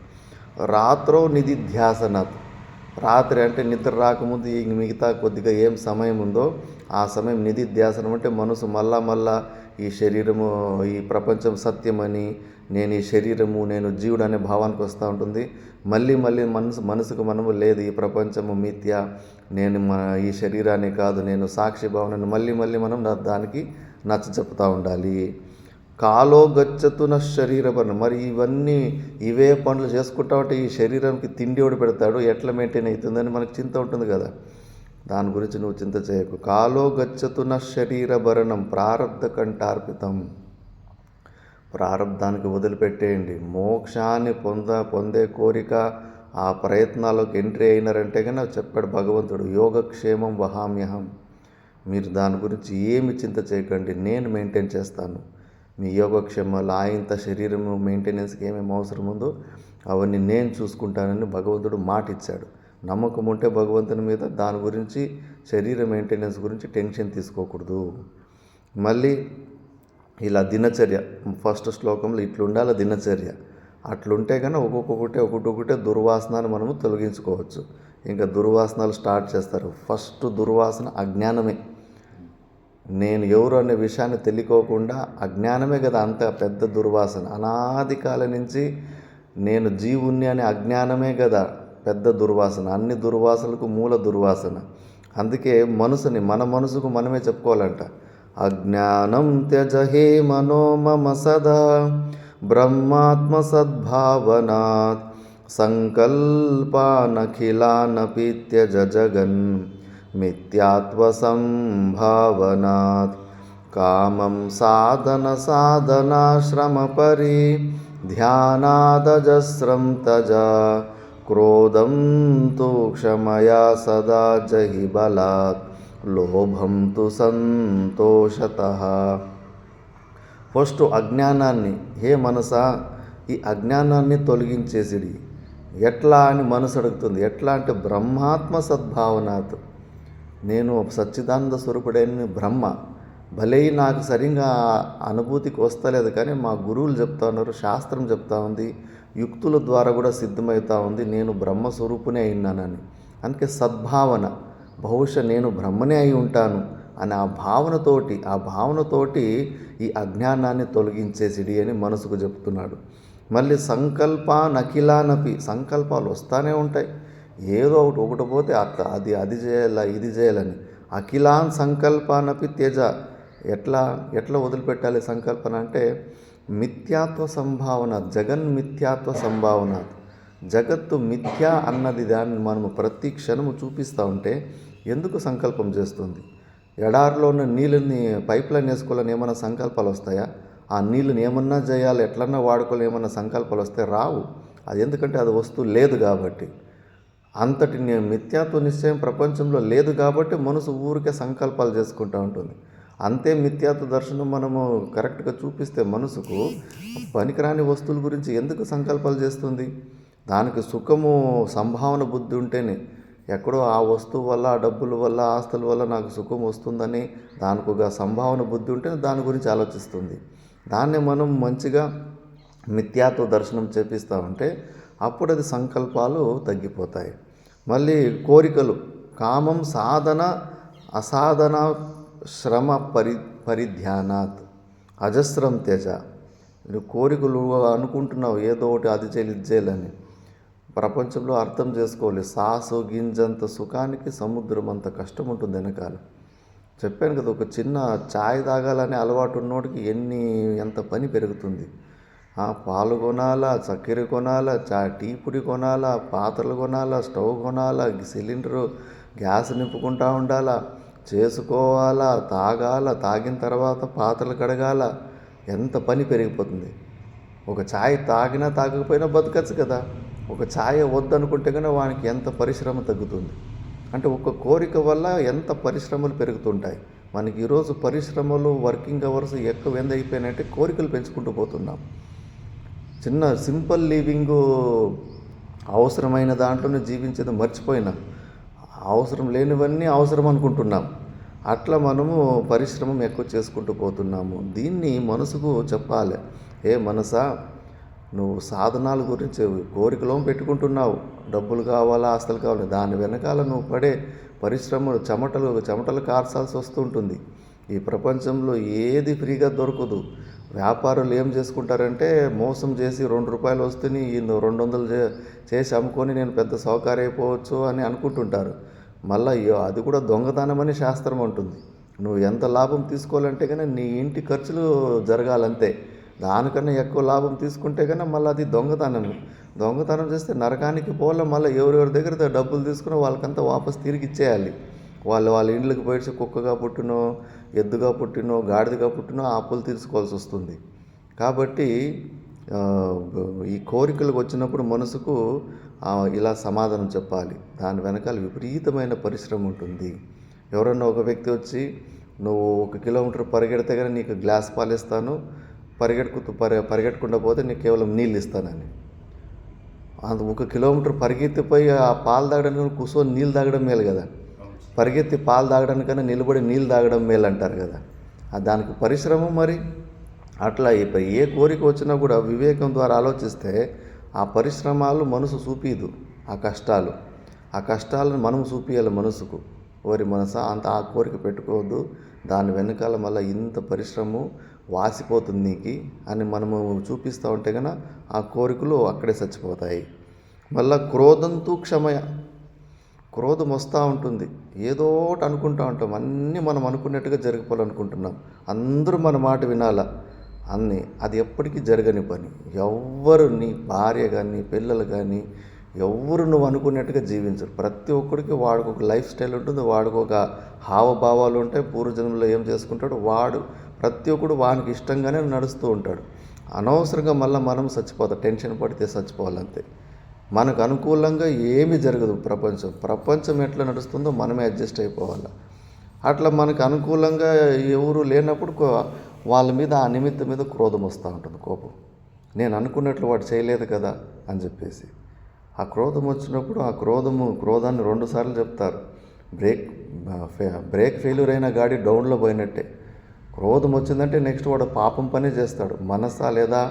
A: రాత్రో నిధిధ్యాసనాత్, రాత్రి అంటే నిద్ర రాకముందు మిగతా కొద్దిగా ఏం సమయం ఉందో ఆ సమయం నిధిధ్యాసనం అంటే మనసు మళ్ళా ఈ శరీరము, ఈ ప్రపంచం సత్యమని, నేను ఈ శరీరము, నేను జీవుడు అనే భావానికి వస్తూ ఉంటుంది. మళ్ళీ మనసుకు మనము లేదు, ఈ ప్రపంచము మిథ్య, నేను ఈ శరీరాన్ని కాదు, నేను సాక్షి భావనను మళ్ళీ మనం దానికి నచ్చ చెప్తూ ఉండాలి. కాలో గచ్చతున శరీరపరణ. మరి ఇవే పనులు చేసుకుంటా ఉంటే ఈ శరీరానికి తిండి ఎవడు పెడతాడు, ఎట్లా మెయింటైన్ అవుతుందని మనకు చింత ఉంటుంది కదా. దాని గురించి నువ్వు చింత చేయకు. కాలో గచ్చతున శరీరభరణం ప్రారబ్ధ కంఠార్పితం. ప్రారబ్ధానికి వదిలిపెట్టేయండి. మోక్షాన్ని పొందే కోరిక ఆ ప్రయత్నాల్లోకి ఎంట్రీ అయినారంటే కానీ చెప్పాడు భగవంతుడు, యోగక్షేమం వహామ్యహం. మీరు దాని గురించి ఏమి చింత చేయకండి, నేను మెయింటైన్ చేస్తాను. మీ యోగక్షేమాలు ఇంత శరీరం మెయింటెనెన్స్కి ఏమేమి అవసరం ఉందో అవన్నీ నేను చూసుకుంటానని భగవంతుడు మాట ఇచ్చాడు. నమ్మకం ఉంటే భగవంతుని మీద దాని గురించి, శరీర మెయింటెనెన్స్ గురించి టెన్షన్ తీసుకోకూడదు. మళ్ళీ ఇలా దినచర్య, ఫస్ట్ శ్లోకంలో ఇట్లుండాలి దినచర్య. అట్లుంటే కానీ ఒక్కొక్కటే దుర్వాసనాన్ని మనము తొలగించుకోవచ్చు. ఇంకా దుర్వాసనాలు స్టార్ట్ చేస్తారు. ఫస్ట్ దుర్వాసన అజ్ఞానమే. నేను ఎవరు అనే విషయాన్ని తెలియకోకుండా అజ్ఞానమే కదా అంత పెద్ద దుర్వాసన. అనాది కాలం నుంచి నేను జీవుణ్ణి అనే అజ్ఞానమే కదా పెద్ద దుర్వాసన. అన్ని దుర్వాసనలకు మూల దుర్వాసన. అందుకే మన మనసుకు మనమే చెప్పుకోవాలంట, అజ్ఞానం త్యజహే మనో మమ సదా బ్రహ్మాత్మ సద్భావనాత్ సంకల్పానఖిలానపి త్యజ జగన్ మిథ్యాత్వ సంభావనాత్ కామం సాధనాశ్రమ పరి ధ్యానాదజస్రం తజ క్రోధం తు క్షమయా సదా జహి బలాత్ లోభం తు సంతోషతః. ఫస్ట్ అజ్ఞానాన్ని, హే మనసా ఈ అజ్ఞానాన్ని తొలగించేసిడి. ఎట్లా అని మనసు అడుగుతుంది. ఎట్లా అంటే బ్రహ్మాత్మ సద్భావనాత్, నేను సచ్చిదానంద స్వరూపుడైన బ్రహ్మ. భలే నాకు సరిగా అనుభూతికి వస్తలేదు కానీ మా గురువులు చెప్తా ఉన్నారు, శాస్త్రం చెప్తా ఉంది, యుక్తుల ద్వారా కూడా సిద్ధమవుతా ఉంది నేను బ్రహ్మస్వరూపునే అయినానని. అందుకే సద్భావన, బహుశా నేను బ్రహ్మనే అయి ఉంటాను అని ఆ భావనతోటి ఈ అజ్ఞానాన్ని తొలగించేసిడి అని మనసుకు చెప్తున్నాడు. మళ్ళీ సంకల్పానఖిలానపి, సంకల్పాలు వస్తూనే ఉంటాయి. ఏదో ఒకటి పోతే అది చేయాలా ఇది చేయాలని. అఖిలాన్ సంకల్పానపి త్యజ. ఎట్లా వదిలిపెట్టాలి సంకల్పన అంటే మిథ్యాత్వ సంభావన, జగన్మిథ్యాత్వ సంభావన. జగత్తు మిథ్య అన్నది దాన్ని మనము ప్రతి క్షణము చూపిస్తూ ఉంటే ఎందుకు సంకల్పం చేస్తుంది? ఎడారిలో ఉన్న నీళ్ళని పైప్ లైన్ వేసుకోవాలని ఏమైనా సంకల్పాలు వస్తాయా? ఆ నీళ్ళని ఏమన్నా చేయాలి, ఎట్లన్నా వాడుకోవాలి ఏమన్నా సంకల్పాలు వస్తే రావు. అది ఎందుకంటే అది వస్తువు లేదు కాబట్టి. అంతటి మిథ్యాత్వ నిశ్చయం ప్రపంచంలో లేదు కాబట్టి మనసు ఊరికే సంకల్పాలు చేసుకుంటూ ఉంటుంది. అంతే మిథ్యాత్వ దర్శనం మనము కరెక్ట్గా చూపిస్తే మనసుకు పనికిరాని వస్తువుల గురించి ఎందుకు సంకల్పాలు చేస్తుంది? దానికి సుఖము సంభావన బుద్ధి ఉంటేనే, ఎక్కడో ఆ వస్తువు వల్ల, ఆ డబ్బుల వల్ల, ఆస్తుల వల్ల నాకు సుఖం వస్తుందని దానికి ఒక సంభావన బుద్ధి ఉంటేనే దాని గురించి ఆలోచిస్తుంది. దాన్ని మనం మంచిగా మిథ్యాత్వ దర్శనం చేపిస్తూ ఉంటే అప్పుడు అది సంకల్పాలు తగ్గిపోతాయి. మళ్ళీ కోరికలు, కామం సాధన అసాధన శ్రమ పరిధ్యానాత్ అజస్రం త్యజ. నువ్వు కోరికలు అనుకుంటున్నావు ఏదో ఒకటి అది చేయాలి ఇది చేయాలని. ప్రపంచంలో అర్థం చేసుకోవాలి, సాసు గింజంత సుఖానికి సముద్రం అంత కష్టం ఉంటుంది వెనకాల. చెప్పాను కదా, ఒక చిన్న ఛాయ్ తాగాలనే అలవాటు ఉన్నోడికి ఎంత పని పెరుగుతుంది. పాలు కొనాలా, చక్కెర కొనాలా, టీ పొడి కొనాలా, పాత్రలు కొనాలా, స్టవ్ కొనాలా, సిలిండరు గ్యాస్ నింపుకుంటూ ఉండాలా, చేసుకోవాలా, తాగిన తర్వాత పాత్రలు కడగాల, ఎంత పని పెరిగిపోతుంది. ఒక ఛాయ్ తాగినా తాగకపోయినా బతకచ్చు కదా. ఒక ఛాయ్ వద్దనుకుంటే కానీ వానికి ఎంత పరిశ్రమ తగ్గుతుంది. అంటే ఒక కోరిక వల్ల ఎంత పరిశ్రమలు పెరుగుతుంటాయి. మనకి ఈరోజు పరిశ్రమలు, వర్కింగ్ అవర్స్ ఎక్కువ అయిపోయినాయంటే కోరికలు పెంచుకుంటూ పోతున్నాం. చిన్న సింపుల్ లివింగ్, అవసరమైన దాంట్లోనే జీవించేది మర్చిపోయినాం. అవసరం లేనివన్నీ అవసరం అనుకుంటున్నాం. అట్లా మనము పరిశ్రమం ఎక్కువ చేసుకుంటూ పోతున్నాము. దీన్ని మనసుకు చెప్పాలి, ఏ మనసా నువ్వు సాధనాల గురించి కోరికలో పెట్టుకుంటున్నావు, డబ్బులు కావాలా, ఆస్తులు కావాలి, దాని వెనకాల నువ్వు పడే పరిశ్రమలు, చెమటలు కార్చాల్సి వస్తుంటుంది. ఈ ప్రపంచంలో ఏది ఫ్రీగా దొరకదు. వ్యాపారులు ఏం చేసుకుంటారంటే మోసం చేసి 2 రూపాయలు వస్తే 200 చేసి అమ్ముకొని నేను పెద్ద సౌకర్యం అయిపోవచ్చు అని అనుకుంటుంటారు. మళ్ళీ అది కూడా దొంగతనం అని శాస్త్రం ఉంటుంది. నువ్వు ఎంత లాభం తీసుకోవాలంటే కన్నా నీ ఇంటి ఖర్చులు జరగాలంతే. దానికన్నా ఎక్కువ లాభం తీసుకుంటే కన్నా మళ్ళీ అది దొంగతనం చేస్తే నరకానికి పోలే. మళ్ళీ ఎవరెవరి దగ్గర డబ్బులు తీసుకుని వాళ్ళకంతా వాపస్ తిరిగి ఇచ్చేయాలి. వాళ్ళ ఇండ్లకు పోయి కుక్కగా పుట్టినో, ఎద్దుగా పుట్టినో, గాడిదగా పుట్టినో ఆ అప్పులు తీర్చుకోవాల్సి వస్తుంది. కాబట్టి ఈ కోరికలకు వచ్చినప్పుడు మనసుకు ఇలా సమాధానం చెప్పాలి. దాని వెనకాల విపరీతమైన పరిశ్రమ ఉంటుంది. ఎవరన్నా ఒక వ్యక్తి వచ్చి నువ్వు 1 కిలోమీటర్ పరిగెడితే కానీ నీకు గ్లాస్ పాలు ఇస్తాను, పరిగెట్టకుండా పోతే నీకు కేవలం నీళ్ళు ఇస్తానని. 1 కిలోమీటర్ పరిగెత్తిపోయి ఆ పాలు తాగడానికి కూర్చొని నీళ్ళు తాగడం మేలు కదా. పరిగెత్తి పాలు తాగడానికన్నా నిలబడి నీళ్ళు తాగడం మేలు అంటారు కదా. దానికి పరిశ్రమ మరి. అట్లా ఏ కోరిక వచ్చినా కూడా వివేకం ద్వారా ఆలోచిస్తే ఆ పరిశ్రమాలు మనసు చూపిదు. ఆ కష్టాలను మనం చూపించాలి మనసుకు. ఓరి మనసా అంత ఆ కోరిక పెట్టుకోవద్దు, దాని వెనకాల మళ్ళీ ఇంత పరిశ్రమ వాసిపోతుంది నీకు అని మనము చూపిస్తూ ఉంటే కనుక ఆ కోరికలు అక్కడే చచ్చిపోతాయి. మళ్ళీ క్రోధంతో క్షమయ. క్రోధం వస్తూ ఉంటుంది. ఏదో ఒకటి అనుకుంటూ ఉంటాం. అన్నీ మనం అనుకున్నట్టుగా జరిగిపోవాలనుకుంటున్నాం. అందరూ మన మాట వినాలా అన్నీ. అది ఎప్పటికీ జరగని పని. ఎవ్వరు నీ భార్య కానీ పిల్లలు కానీ ఎవ్వరు నువ్వు అనుకున్నట్టుగా జీవించరు. ప్రతి ఒక్కడికి వాడికి ఒక లైఫ్ స్టైల్ ఉంటుంది, వాడికి ఒక హావభావాలు ఉంటాయి. పూర్వజన్మలో ఏం చేసుకుంటాడు వాడు, ప్రతి ఒక్కడు వానికి ఇష్టంగానే నడుస్తూ ఉంటాడు. అనవసరంగా మళ్ళీ మనం చచ్చిపోతాం. టెన్షన్ పడితే చచ్చిపోవాలంతే. మనకు అనుకూలంగా ఏమీ జరగదు. ప్రపంచం ఎట్లా నడుస్తుందో మనమే అడ్జస్ట్ అయిపోవాలి. అట్లా మనకు అనుకూలంగా ఎవరు లేనప్పుడు వాళ్ళ మీద ఆ నిమిత్తం మీద క్రోధం వస్తూ ఉంటుంది, కోపం. నేను అనుకున్నట్లు వాడు చేయలేదు కదా అని చెప్పేసి ఆ క్రోధం వచ్చినప్పుడు ఆ క్రోధాన్ని 2 సార్లు చెప్తారు. బ్రేక్ ఫెయిల్యూర్ అయిన గాడి డౌన్లో పోయినట్టే. క్రోధం వచ్చిందంటే నెక్స్ట్ వాడు పాపం పని చేస్తాడు. మనసా లేదా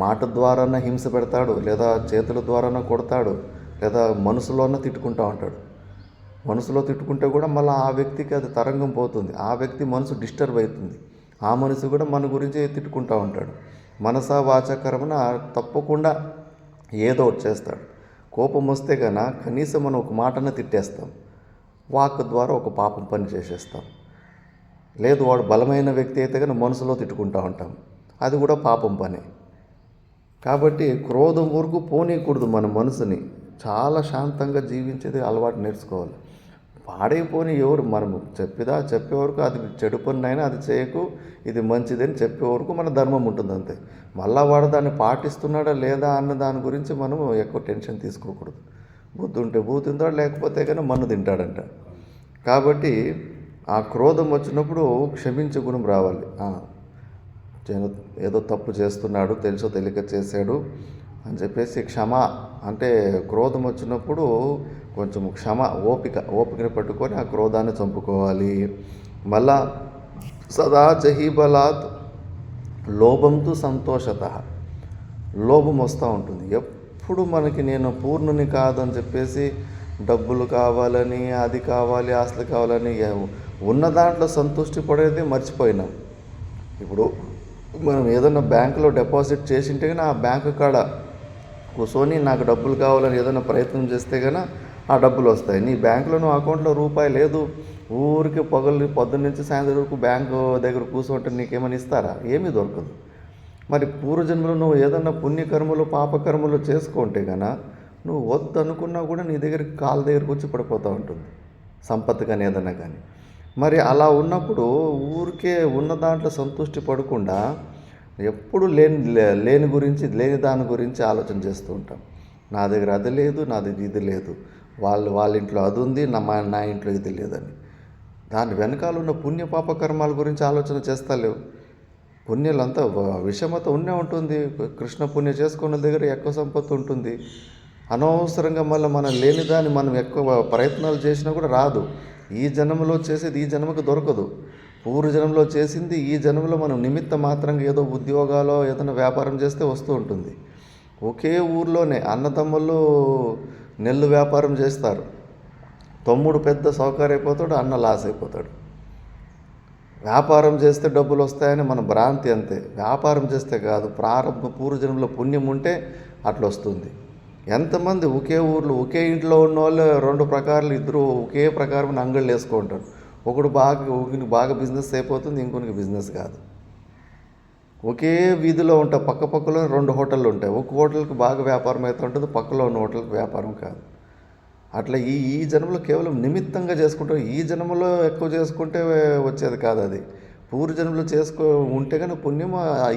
A: మాట ద్వారానే హింస పెడతాడు, లేదా చేతుల ద్వారానే కొడతాడు, లేదా మనసులోనే తిట్టుకుంటూ ఉంటాడు. మనసులో తిట్టుకుంటే కూడా మళ్ళీ ఆ వ్యక్తికి అది తరంగం పోతుంది. ఆ వ్యక్తి మనసు డిస్టర్బ్ అవుతుంది. ఆ మనసు కూడా మన గురించి తిట్టుకుంటూ ఉంటాడు. మనసా వాచకరమున తప్పకుండా ఏదో ఒకటి చేస్తాడు. కోపం వస్తే కన్నా కనీసం మనం ఒక మాటనే తిట్టేస్తాం. వాక్ ద్వారా ఒక పాపం పని చేసేస్తాం. లేదు వాడు బలమైన వ్యక్తి అయితే కానీ మనసులో తిట్టుకుంటూ ఉంటాం. అది కూడా పాపం పని. కాబట్టి క్రోధం వరకు పోనీయకూడదు. మన మనసుని చాలా శాంతంగా జీవించేది అలవాటు నేర్చుకోవాలి. పాడైపోని ఎవరు మనము చెప్పే వరకు అది చెడు పని అయినా అది చేయకు, ఇది మంచిదని చెప్పే వరకు మన ధర్మం ఉంటుంది అంతే. మళ్ళా వాడు దాన్ని పాటిస్తున్నాడా లేదా అన్న దాని గురించి మనము ఎక్కువ టెన్షన్ తీసుకోకూడదు. బుద్ధి ఉంటే బుద్ధి తింటాడు, లేకపోతే కానీ మన్ను తింటాడంట. కాబట్టి ఆ క్రోధం వచ్చినప్పుడు క్షమించే గుణం రావాలి. ఏదో తప్పు చేస్తున్నాడు, తెలుసో తెలియక చేశాడు అని చెప్పేసి అంటే క్రోధం వచ్చినప్పుడు కొంచెం ఓపికని పట్టుకొని ఆ క్రోధాన్ని చంపుకోవాలి. మళ్ళా సదా జహీబలాత్ లోభంతో సంతోషత. లోభం వస్తూ ఉంటుంది ఎప్పుడు మనకి. నేను పూర్ణుని కాదని చెప్పేసి డబ్బులు కావాలని, అది కావాలి, ఆస్తులు కావాలని ఉన్న దాంట్లో సంతృష్టి పడేది మర్చిపోయినాం. ఇప్పుడు మనం ఏదైనా బ్యాంకులో డిపాజిట్ చేసింటే కానీ ఆ బ్యాంకు కాడ కూర్చొని నాకు డబ్బులు కావాలని ఏదైనా ప్రయత్నం చేస్తే కానీ ఆ డబ్బులు వస్తాయి. నీ బ్యాంకులో నువ్వు అకౌంట్లో రూపాయి లేదు, ఊరికి పొద్దున్న నుంచి సాయంత్రం వరకు బ్యాంకు దగ్గర కూర్చుంటే నీకేమైనా ఇస్తారా? ఏమీ దొరకదు. మరి పూర్వజన్మలో నువ్వు ఏదన్నా పుణ్యకర్మలు పాపకర్మలు చేసుకుంటే కన్నా నువ్వు వద్దు అనుకున్నా కూడా నీ దగ్గరికి కాళ్ళ దగ్గరికి వచ్చి పడిపోతూ ఉంటుంది, సంపత్తు కానీ ఏదన్నా కానీ. మరి అలా ఉన్నప్పుడు ఊరికే ఉన్న దాంట్లో సంతృష్టి పడకుండా ఎప్పుడు లేని దాని గురించి ఆలోచన చేస్తూ ఉంటాం. నా దగ్గర అది లేదు, నా దగ్గర ఇది లేదు, వాళ్ళ ఇంట్లో అది ఉంది, నా ఇంట్లో ఇది లేదని. దాని వెనకాల ఉన్న పుణ్య పాప కర్మాల గురించి ఆలోచన చేస్తలేవు. పుణ్యాలంతా విషమత ఉన్నే ఉంటుంది. కృష్ణ పుణ్య చేసుకున్న దగ్గర ఎక్కువ సంపత్తి ఉంటుంది. అనవసరంగా మళ్ళీ మనం లేనిదాన్ని మనం ఎక్కువ ప్రయత్నాలు చేసినా కూడా రాదు. ఈ జన్మలో చేసేది ఈ జన్మకు దొరకదు. పూర్వజన్మలో చేసింది ఈ జన్మలో మనం నిమిత్త మాత్రంగా ఏదో ఉద్యోగాలో ఏదైనా వ్యాపారం చేస్తే వస్తూ ఉంటుంది. ఒకే ఊర్లోనే అన్నదమ్ముళ్ళు నెల్లు వ్యాపారం చేస్తారు. తమ్ముడు పెద్ద సౌకర్యమైపోతాడు, అన్న లాస్ అయిపోతాడు. వ్యాపారం చేస్తే డబ్బులు వస్తాయని మన భ్రాంతి అంతే. వ్యాపారం చేస్తే కాదు, పూర్వజన్మలో పుణ్యం ఉంటే అట్లా వస్తుంది. ఎంతమంది ఒకే ఊర్లో ఒకే ఇంట్లో ఉన్న వాళ్ళు 2 ప్రకారాలు, ఇద్దరు ఒకే ప్రకారం అంగళ్ళు వేసుకుంటారు. ఒకనికి బాగా బిజినెస్ అయిపోతుంది, ఇంకొనికి బిజినెస్ కాదు. ఒకే వీధిలో ఉంటాయి, పక్కలో 2 హోటళ్ళు ఉంటాయి. ఒక హోటల్కి బాగా వ్యాపారం అవుతూ ఉంటుంది, పక్కలో ఉన్న హోటల్కి వ్యాపారం కాదు. అట్లా ఈ జన్మలో కేవలం నిమిత్తంగా చేసుకుంటాం. ఈ జన్మలో ఎక్కువ చేసుకుంటే వచ్చేది కాదు అది. పూర్వజన్మలో ఉంటే కానీ పుణ్యం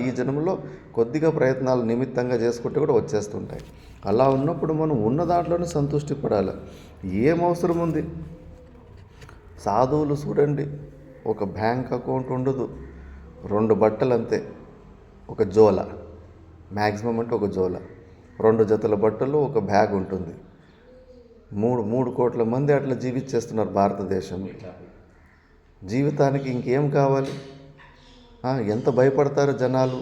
A: ఈ జన్మలో కొద్దిగా ప్రయత్నాలు నిమిత్తంగా చేసుకుంటే కూడా వచ్చేస్తుంటాయి. అలా ఉన్నప్పుడు మనం ఉన్న దాంట్లోనే సంతృష్టి పడాలి. ఏం అవసరం ఉంది? సాధువులు చూడండి, ఒక బ్యాంక్ అకౌంట్ ఉండదు, 2 బట్టలు అంతే, ఒక జోల, మ్యాక్సిమం అంటే ఒక జోల, 2 జతల బట్టలు, ఒక బ్యాగ్ ఉంటుంది. 3 కోట్ల మంది అట్లా జీవించేస్తున్నారు భారతదేశంలో. జీవితానికి ఇంకేం కావాలి? ఎంత భయపడతారు జనాలు.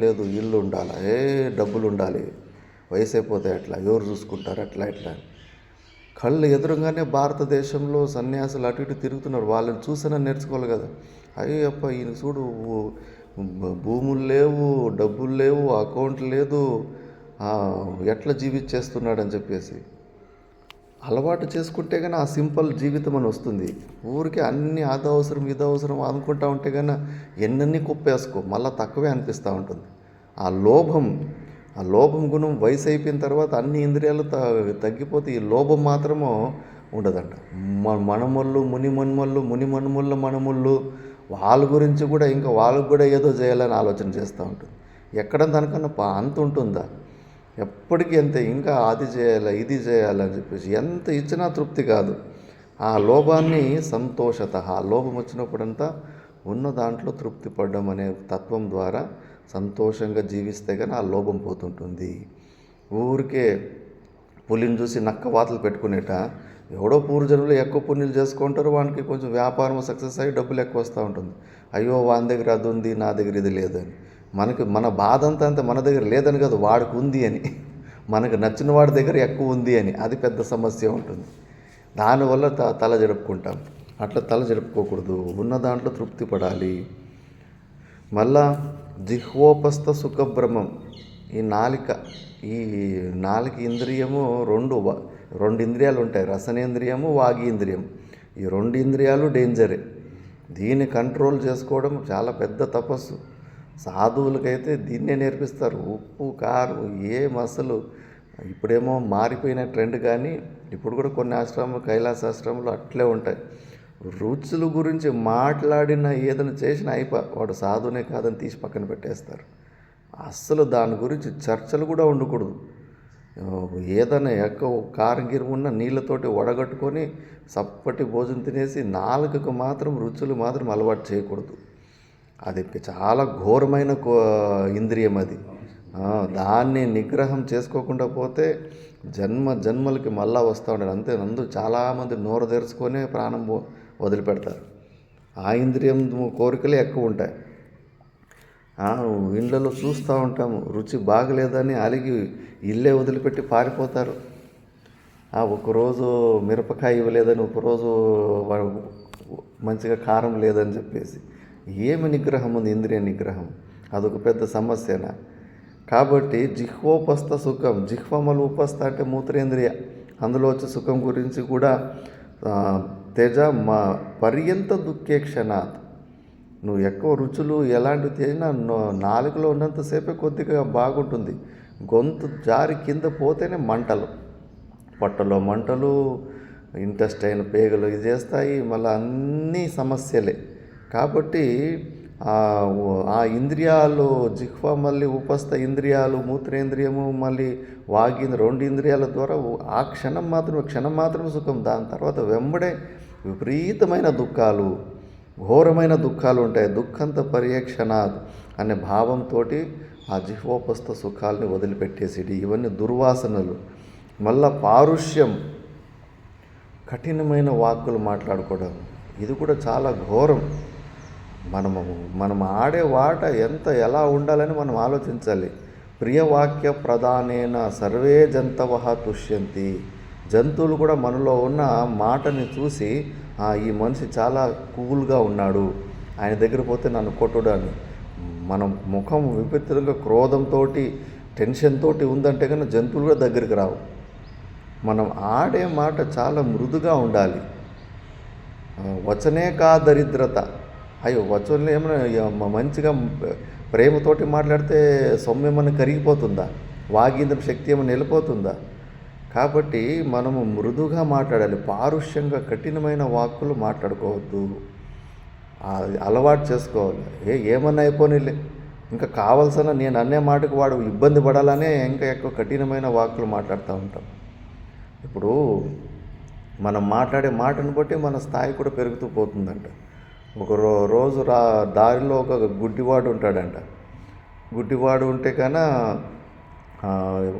A: లేదు ఇల్లు ఉండాలి, డబ్బులు ఉండాలి, వయసు అయిపోతే అట్లా, ఎవరు చూసుకుంటారు, అట్లా ఇట్లా. కళ్ళు ఎదురుగానే భారతదేశంలో సన్యాసులు అటు ఇటు తిరుగుతున్నారు. వాళ్ళని చూసినా నేర్చుకోవాలి కదా. అయ్యప్ప ఈయన చూడు, భూములు లేవు, డబ్బులు లేవు, అకౌంట్ లేదు, ఎట్లా జీవించేస్తున్నాడని చెప్పేసి అలవాటు చేసుకుంటే కానీ ఆ సింపుల్ జీవితం అని వస్తుంది. ఊరికే అన్నీ అదవసరం ఇదవసరం అనుకుంటా ఉంటే కానీ ఎన్నన్నీ కుప్పేసుకో, మళ్ళీ తక్కువే అనిపిస్తూ ఉంటుంది. ఆ లోభం గుణం వయసు అయిపోయిన తర్వాత అన్ని ఇంద్రియాలు తగ్గిపోతే ఈ లోభం మాత్రము ఉండదంట. మనముళ్ళు ముని మనుముళ్ళు వాళ్ళ గురించి కూడా ఇంకా వాళ్ళకు కూడా ఏదో చేయాలని ఆలోచన చేస్తూ ఉంటుంది. ఎక్కడ దానికన్నా అంత ఉంటుందా? ఎప్పటికీ అంతే, ఇంకా అది చేయాలి ఇది చేయాలని చెప్పేసి ఎంత ఇచ్చినా తృప్తి కాదు. ఆ లోభాన్ని సంతోషత, ఆ లోభం వచ్చినప్పుడంతా ఉన్న దాంట్లో తృప్తి పడడం అనే తత్వం ద్వారా సంతోషంగా జీవిస్తే కానీ ఆ లోభం పోతుంటుంది. ఊరికే పులిని చూసి నక్క వాతలు పెట్టుకునేట ఎవడో పూర్వజన్మలో ఎక్కువ పుణ్యాలు చేసుకుంటారు, వానికి కొంచెం వ్యాపారం సక్సెస్ అయ్యి డబ్బులు ఎక్కువ వస్తూ ఉంటుంది. అయ్యో వాని దగ్గర అది ఉంది, నా దగ్గర ఇది లేదని. మన బాధ అంతా మన దగ్గర లేదని కాదు, వాడికి ఉంది అని, మనకు నచ్చిన వాడి దగ్గర ఎక్కువ ఉంది అని, అది పెద్ద సమస్య ఉంటుంది. దానివల్ల తల జరుపుకుంటాం. అట్లా తల జరుపుకోకూడదు, ఉన్న దాంట్లో తృప్తి పడాలి. మళ్ళా జిహ్వోపస్థ సుఖబ్రహ్మం, ఈ నాలుక ఇంద్రియము 2 ఇంద్రియాలు ఉంటాయి, రసనేంద్రియము, వాగీంద్రియం. ఈ 2 ఇంద్రియాలు డేంజరే. దీన్ని కంట్రోల్ చేసుకోవడం చాలా పెద్ద తపస్సు. సాధువులకైతే దీన్నే నేర్పిస్తారు. ఉప్పు కారం అసలు ఇప్పుడేమో మారిపోయిన ట్రెండ్, కానీ ఇప్పుడు కూడా కొన్ని ఆశ్రమాలు, కైలాస ఆశ్రమాలు అట్లే ఉంటాయి. రుచుల గురించి మాట్లాడిన ఏదైనా చేసినా వాడు సాధునే కాదని తీసి పక్కన పెట్టేస్తారు. అస్సలు దాని గురించి చర్చలు కూడా ఉండకూడదు. ఏదైనా ఎక్కువ కారం గిరం ఉన్న నీళ్ళతోటి వడగట్టుకొని చప్పటి భోజనం తినేసి నాలుకకు మాత్రం రుచులు మాత్రం అలవాటు చేయకూడదు. అది చాలా ఘోరమైన ఇంద్రియం అది. దాన్ని నిగ్రహం చేసుకోకుండా పోతే జన్మలకి మళ్ళా వస్తూ ఉంటారు. అంతే, చాలామంది నోరు తెరుచుకొనే ప్రాణం వదిలిపెడతారు. ఆ ఇంద్రియం కోరికలే ఎక్కువ ఉంటాయి. ఇళ్ళలో చూస్తూ ఉంటాము, రుచి బాగలేదని అలిగి ఇల్లే వదిలిపెట్టి పారిపోతారు. ఒకరోజు మిరపకాయ ఇవ్వలేదని, ఒకరోజు మంచిగా కారం లేదని చెప్పేసి. ఏమి నిగ్రహం ఉంది? ఇంద్రియ నిగ్రహం అదొక పెద్ద సమస్యనా. కాబట్టి జిహ్వోపస్థ సుఖం, జిహ్వమలు ఉపస్థ అంటే మూత్రేంద్రియ, అందులో వచ్చే సుఖం గురించి కూడా తేజ మా పర్యంత దుఃఖే క్షణాత్. నువ్వు ఎక్కువ రుచులు ఎలాంటివి తిన్నా నాలుకలో ఉన్నంతసేపే కొద్దిగా బాగుంటుంది. గొంతు జారి కింద పోతేనే మంటలు, పొట్టలో మంటలు, ఇంటెస్టైన్ పేగలు ఇది చేస్తాయి, మళ్ళీ అన్నీ సమస్యలే. కాబట్టి ఆ ఇంద్రియాలు జిహ్వ, మళ్ళీ ఉపస్థ ఇంద్రియాలు, మూత్రేంద్రియము, మళ్ళీ వాగేంద్రియం, 2 ఇంద్రియాల ద్వారా ఆ క్షణం మాత్రమే సుఖం. దాని తర్వాత వెంబడే విపరీతమైన దుఃఖాలు, ఘోరమైన దుఃఖాలు ఉంటాయి. దుఃఖంత పర్యక్షణాత్ అనే భావంతో ఆ జిహ్వోపస్థ సుఖాలని వదిలిపెట్టేసిడి. ఇవన్నీ దుర్వాసనలు. మళ్ళా పారుష్యం, కఠినమైన వాక్కులు మాట్లాడుకోవడం, ఇది కూడా చాలా ఘోరం. మనం ఆడే వాట ఎలా ఉండాలని మనం ఆలోచించాలి. ప్రియవాక్య ప్రధానేన సర్వే జంతవః తుష్యంతి. జంతువులు కూడా మనలో ఉన్న మాటని చూసి ఈ మనిషి చాలా కూల్గా ఉన్నాడు, ఆయన దగ్గర పోతే నన్ను కొట్టుడు అని. మనం ముఖం విపరీతంగా క్రోధంతో, టెన్షన్తో ఉందంటే కానీ జంతువులు కూడా దగ్గరికి రావు. మనం ఆడే మాట చాలా మృదుగా ఉండాలి. వచనే కా దరిద్రత. అయ్యో వచనంలో ఏమైనా మంచిగా ప్రేమతోటి మాట్లాడితే సొమ్ము ఏమన్నా కరిగిపోతుందా? వాగీంద్రం శక్తి ఏమైనా వెళ్ళిపోతుందా? కాబట్టి మనము మృదుగా మాట్లాడాలి. పారుష్యంగా కఠినమైన వాక్కులు మాట్లాడుకోవద్దు. అలవాటు చేసుకోవాలి. ఏమన్నా అయిపోనీలే, ఇంకా కావాల్సిన నేను అనే మాటకు వాడు ఇబ్బంది పడాలనే ఇంకా ఎక్కువ కఠినమైన వాక్కులు మాట్లాడుతూ ఉంటాం. ఇప్పుడు మనం మాట్లాడే మాటను బట్టి మన స్థాయి కూడా పెరుగుతూ పోతుందంట. ఒక రోజు దారిలో ఒక గుడ్డివాడు ఉంటాడంట. గుడ్డివాడు ఉంటే కన్నా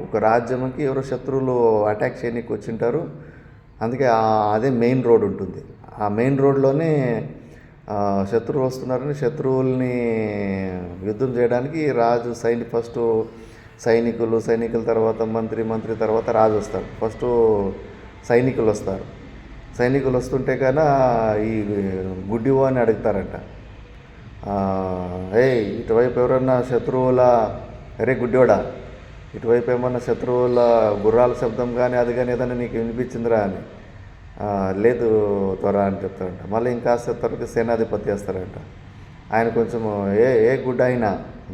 A: ఒక రాజ్యంకి ఎవరో శత్రువులు అటాక్ చేయడానికి వచ్చింటారు. అందుకే అదే మెయిన్ రోడ్ ఉంటుంది. ఆ మెయిన్ రోడ్లోనే శత్రువులు వస్తున్నారని శత్రువుల్ని యుద్ధం చేయడానికి రాజు ఫస్ట్ సైనికుల తర్వాత మంత్రి తర్వాత రాజు వస్తాడు. ఫస్ట్ సైనికులు వస్తారు. సైనికులు వస్తుంటే కన్నా ఈ గుడ్డివాడిని అడుగుతారంట, ఇటువైపు ఎవరన్నా శత్రువుల అరే గుడ్డివాడా, ఇటువైపు ఏమన్నా శత్రువుల గుర్రాల శబ్దం కానీ అది కానీ ఏదైనా నీకు వినిపించిందిరా అని. లేదు త్వర అని చెప్తారంట. మళ్ళీ ఇంకాస్త త్వరగా సేనాధిపతి వేస్తారంట. ఆయన కొంచెం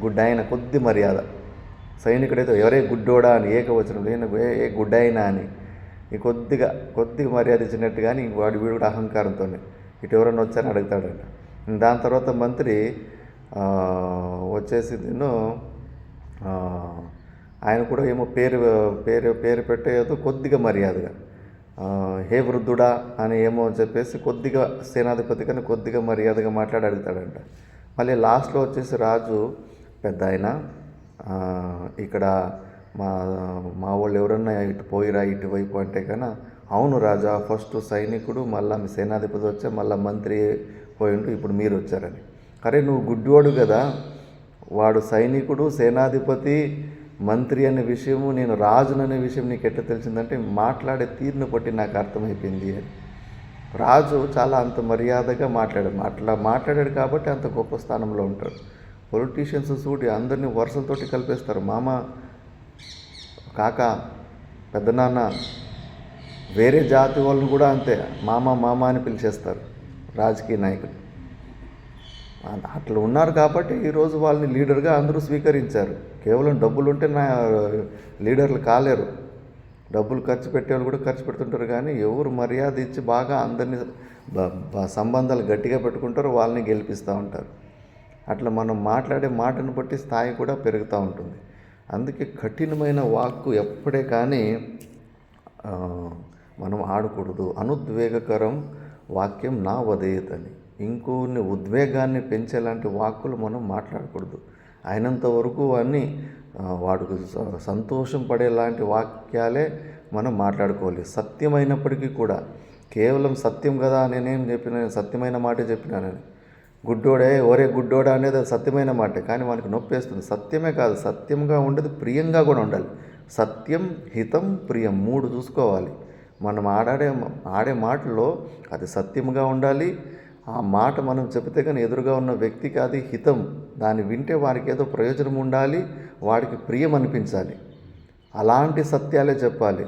A: గుడ్ అయినా కొద్ది మర్యాద. సైనికుడైతే ఎవరే గుడ్డోడా అని ఏకవచనం లేని గుడ్ అయినా అని ఈ కొద్దిగా మర్యాద ఇచ్చినట్టు. కానీ వీడు కూడా అహంకారంతోనే ఇటు ఎవరన్నా వచ్చారని అడుగుతాడంట. దాని తర్వాత మంత్రి వచ్చేసి ఆయన కూడా ఏమో పేరు పెట్టేదో కొద్దిగా మర్యాదగా హే వృద్ధుడా అని ఏమో చెప్పేసి కొద్దిగా సేనాధిపతి కానీ కొద్దిగా మర్యాదగా మాట్లాడి అడుగుతాడంట. మళ్ళీ లాస్ట్లో వచ్చేసి రాజు పెద్ద ఆయన ఇక్కడ మా వాళ్ళు ఎవరన్నా ఇటు పోయిరా ఇటువైపు అంటే కన్నా అవును రాజా, ఫస్ట్ సైనికుడు మళ్ళీ మీ సేనాధిపతి వచ్చా మళ్ళీ మంత్రి పోయిండు, ఇప్పుడు మీరు వచ్చారని. అరే నువ్వు గుడ్డివాడు కదా, వాడు సైనికుడు సేనాధిపతి మంత్రి అనే విషయము నేను రాజుననే విషయం నీకు ఎట్లా తెలిసిందంటే మాట్లాడే తీరును బట్టి నాకు అర్థమైపోయింది అని. రాజు చాలా అంత మర్యాదగా మాట్లాడాడు కాబట్టి అంత గొప్ప స్థానంలో ఉంటాడు. పొలిటీషియన్స్ చూడి అందరినీ వరుసలతోటి కలిపేస్తారు. మామ, కాక, పెద్దనాన్న, వేరే జాతి వాళ్ళని కూడా అంతే మామ అని పిలిచేస్తారు రాజకీయ నాయకులు. అట్లా ఉన్నారు కాబట్టి ఈరోజు వాళ్ళని లీడర్గా అందరూ స్వీకరించారు. కేవలం డబ్బులు ఉంటే లీడర్లు కాలేరు. డబ్బులు ఖర్చు పెట్టేవాళ్ళు కూడా ఖర్చు పెడుతుంటారు, కానీ ఎవరు మర్యాద ఇచ్చి బాగా అందరినీ సంబంధాలు గట్టిగా పెట్టుకుంటారో వాళ్ళని గెలిపిస్తూ ఉంటారు. అట్లా మనం మాట్లాడే మాటను బట్టి స్థాయి కూడా పెరుగుతూ ఉంటుంది. అందుకే కఠినమైన వాక్కు ఎప్పుడే కానీ మనం ఆడకూడదు. అనుద్వేగకరం వాక్యం నా వదేయతని, ఇంకొన్ని ఉద్వేగాన్ని పెంచేలాంటి వాక్కులు మనం మాట్లాడకూడదు. అయినంత వరకు అన్నీ వాడికి సంతోషం పడేలాంటి వాక్యాలే మనం మాట్లాడుకోవాలి. సత్యమైనప్పటికీ కూడా కేవలం సత్యం కదా నేనేం చెప్పిన సత్యమైన మాటే చెప్పినానని గుడ్డోడే ఒరే గుడ్డోడా అనేది సత్యమైన మాటే, కానీ మనకి నొప్పేస్తుంది. సత్యమే కాదు, సత్యంగా ఉండేది ప్రియంగా కూడా ఉండాలి. సత్యం, హితం, ప్రియం 3 చూసుకోవాలి. మనం ఆడే మాటల్లో అది సత్యంగా ఉండాలి. ఆ మాట మనం చెబితే కానీ ఎదురుగా ఉన్న వ్యక్తికి అది హితం, దాన్ని వింటే వారికి ఏదో ప్రయోజనం ఉండాలి, వాడికి ప్రియం అనిపించాలి. అలాంటి సత్యాలే చెప్పాలి.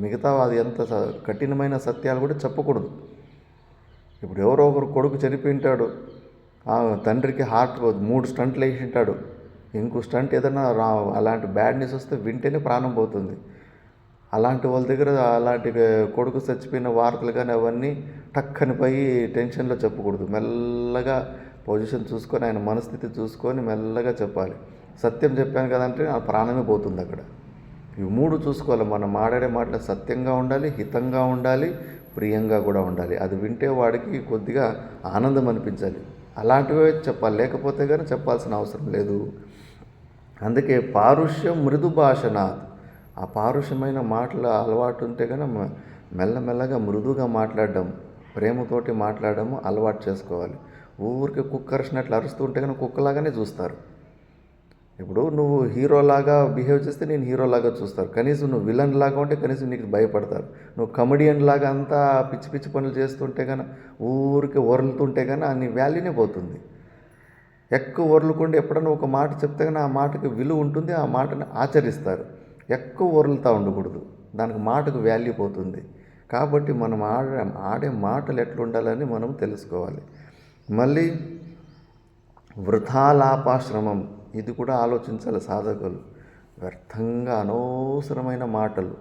A: మిగతా అది ఎంత కఠినమైన సత్యాలు కూడా చెప్పకూడదు. ఇప్పుడు ఎవరో ఒకరు కొడుకు చనిపోయింటాడు, తండ్రికి హార్ట్ 3 స్టంట్లు వేసి ఉంటాడు, ఇంకో స్టంట్ ఏదైనా అలాంటి బ్యాడ్ న్యూస్ వస్తే వింటేనే ప్రాణం పోతుంది. అలాంటి వాళ్ళ దగ్గర అలాంటి కొడుకు చచ్చిపోయిన వార్తలు కానీ అవన్నీ టక్కని పోయి టెన్షన్లో చెప్పకూడదు. మెల్లగా పొజిషన్ చూసుకొని ఆయన మనస్థితి చూసుకొని మెల్లగా చెప్పాలి. సత్యం చెప్పాను కదంటే ఆ ప్రాణమే పోతుంది అక్కడ. ఇవి 3 చూసుకోవాలి. మనం మాట్లాడే మాటలు సత్యంగా ఉండాలి, హితంగా ఉండాలి, ప్రియంగా కూడా ఉండాలి. అది వింటే వాడికి కొద్దిగా ఆనందం అనిపించాలి. అలాంటివే చెప్పాలి, లేకపోతే కానీ చెప్పాల్సిన అవసరం లేదు. అందుకే పారుష్యం మృదు భాషనాత్, ఆ పారుష్యమైన మాటల అలవాటు ఉంటే కానీ మెల్లమెల్లగా మృదుగా మాట్లాడడం, ప్రేమతోటి మాట్లాడడం అలవాటు చేసుకోవాలి. ఊరికి కుక్క అరిచినట్లు అరుస్తూ ఉంటే కానీ కుక్కలాగానే చూస్తారు. ఇప్పుడు నువ్వు హీరోలాగా బిహేవ్ చేస్తే నేను హీరోలాగా చూస్తారు. కనీసం నువ్వు విలన్ లాగా ఉంటే కనీసం నీకు భయపడతారు. నువ్వు కమెడియన్ లాగా అంతా పిచ్చి పనులు చేస్తుంటే కానీ ఊరికి ఒరులుతుంటే కానీ నీ వాల్యూనే పోతుంది. ఎక్కువ ఒరులుకుంటే ఎప్పుడన్నా ఒక మాట చెప్తే కానీ ఆ మాటకి విలువ ఉంటుంది, ఆ మాటని ఆచరిస్తారు. ఎక్కువ ఒరులుతూ ఉండకూడదు, దానికి మాటకు వాల్యూ పోతుంది. కాబట్టి మనం ఆడే మాటలు ఎట్లుండాలని మనం తెలుసుకోవాలి. మళ్ళీ వృథాలాపాశ్రమం, ఇది కూడా ఆలోచించాలి సాధకులు. వ్యర్థంగా అనవసరమైన మాటలు.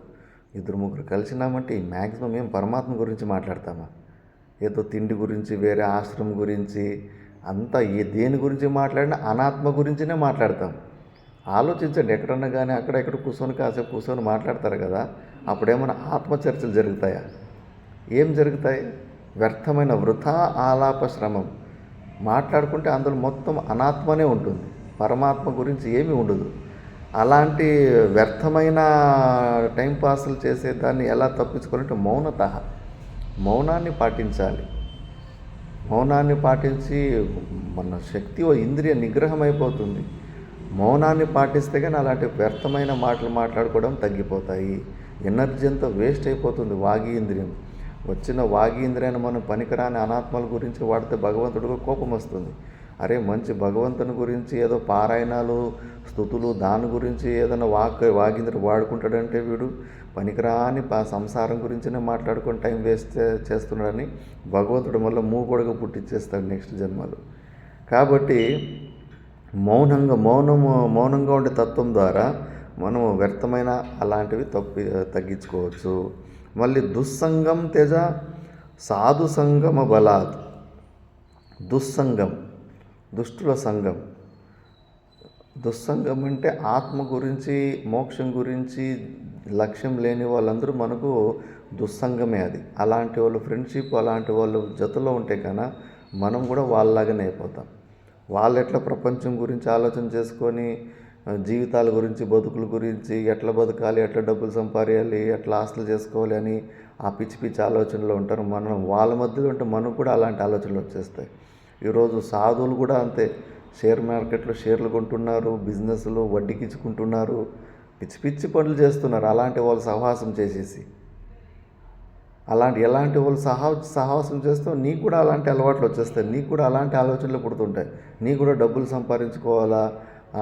A: ఇద్దరు ముగ్గురు కలిసినామంటే మ్యాక్సిమం ఏం పరమాత్మ గురించి మాట్లాడతామా? ఏదో తిండి గురించి, వేరే ఆశ్రమం గురించి, అంతా దేని గురించి మాట్లాడినా అనాత్మ గురించినే మాట్లాడతాం. ఆలోచించండి, ఎక్కడన్నా కానీ అక్కడెక్కడ కూర్చొని కాసేపు కూర్చొని మాట్లాడతారు కదా, అప్పుడేమైనా ఆత్మచర్చలు జరుగుతాయా? ఏం జరుగుతాయి? వ్యర్థమైన వృథా ఆలాప శ్రమం. మాట్లాడుకుంటే అందులో మొత్తం అనాత్మనే ఉంటుంది, పరమాత్మ గురించి ఏమీ ఉండదు. అలాంటి వ్యర్థమైన టైంపాసులు చేసేదాన్ని ఎలా తప్పించుకోవాలంటే మౌనాన్ని పాటించాలి. మౌనాన్ని పాటించి మన శక్తి ఇంద్రియ నిగ్రహం అయిపోతుంది. మౌనాన్ని పాటిస్తే కానీ అలాంటి వ్యర్థమైన మాటలు మాట్లాడుకోవడం తగ్గిపోతాయి. ఎనర్జీ అంతా వేస్ట్ అయిపోతుంది. వాగీంద్రియం వచ్చిన వాగీంద్రియాన్ని మనం పనికిరాని అనాత్మల గురించి వాడితే భగవంతుడికి కోపం వస్తుంది. అరే మంచి భగవంతుని గురించి ఏదో పారాయణాలు, స్తుతులు, దాని గురించి ఏదైనా వాగీంద్రియం వాడుకుంటాడంటే వీడు పనికిరాని సంసారం గురించినే మాట్లాడుకొని టైం వేస్ట్ చేస్తున్నాడని భగవంతుడు మళ్ళీ మూగొడగా పుట్టించేస్తాడు నెక్స్ట్ జన్మలో. కాబట్టి మౌనంగా ఉండే తత్వం ద్వారా మనం వ్యర్థమైన అలాంటివి తగ్గించుకోవచ్చు. మళ్ళీ దుస్సంగం త్యజ సాధు సంగమ బలాత్. దుస్సంగం, దుష్టుల సంఘం. దుస్సంగం అంటే ఆత్మ గురించి, మోక్షం గురించి లక్ష్యం లేని వాళ్ళందరూ మనకు దుస్సంగమే అది. అలాంటి వాళ్ళు ఫ్రెండ్షిప్, అలాంటి వాళ్ళు జతలో ఉంటే కన్నా మనం కూడా వాళ్ళలాగానే అయిపోతాం. వాళ్ళు ఎట్లా ప్రపంచం గురించి ఆలోచన చేసుకొని జీవితాల గురించి, బతుకుల గురించి, ఎట్లా బతకాలి, ఎట్లా డబ్బులు సంపాదించాలి, ఎట్లా ఆస్తులు చేసుకోవాలి అని ఆ పిచ్చి ఆలోచనలో ఉంటారు. మనం వాళ్ళ మధ్యలో ఉంటే మనకు కూడా అలాంటి ఆలోచనలు వచ్చేస్తాయి. ఈరోజు సాధువులు కూడా అంతే. షేర్ మార్కెట్లో షేర్లు కొంటున్నారు, బిజినెస్లు వడ్డీకి ఇచ్చుకుంటున్నారు, పిచ్చి పనులు చేస్తున్నారు. అలాంటి వాళ్ళు సహవాసం చేసేసి ఎలాంటి వాళ్ళు సహవాసం చేస్తూ నీకు కూడా అలాంటి అలవాట్లు వచ్చేస్తాయి. నీకు కూడా అలాంటి ఆలోచనలు పుడుతుంటాయి. నీకు కూడా డబ్బులు సంపాదించుకోవాలా,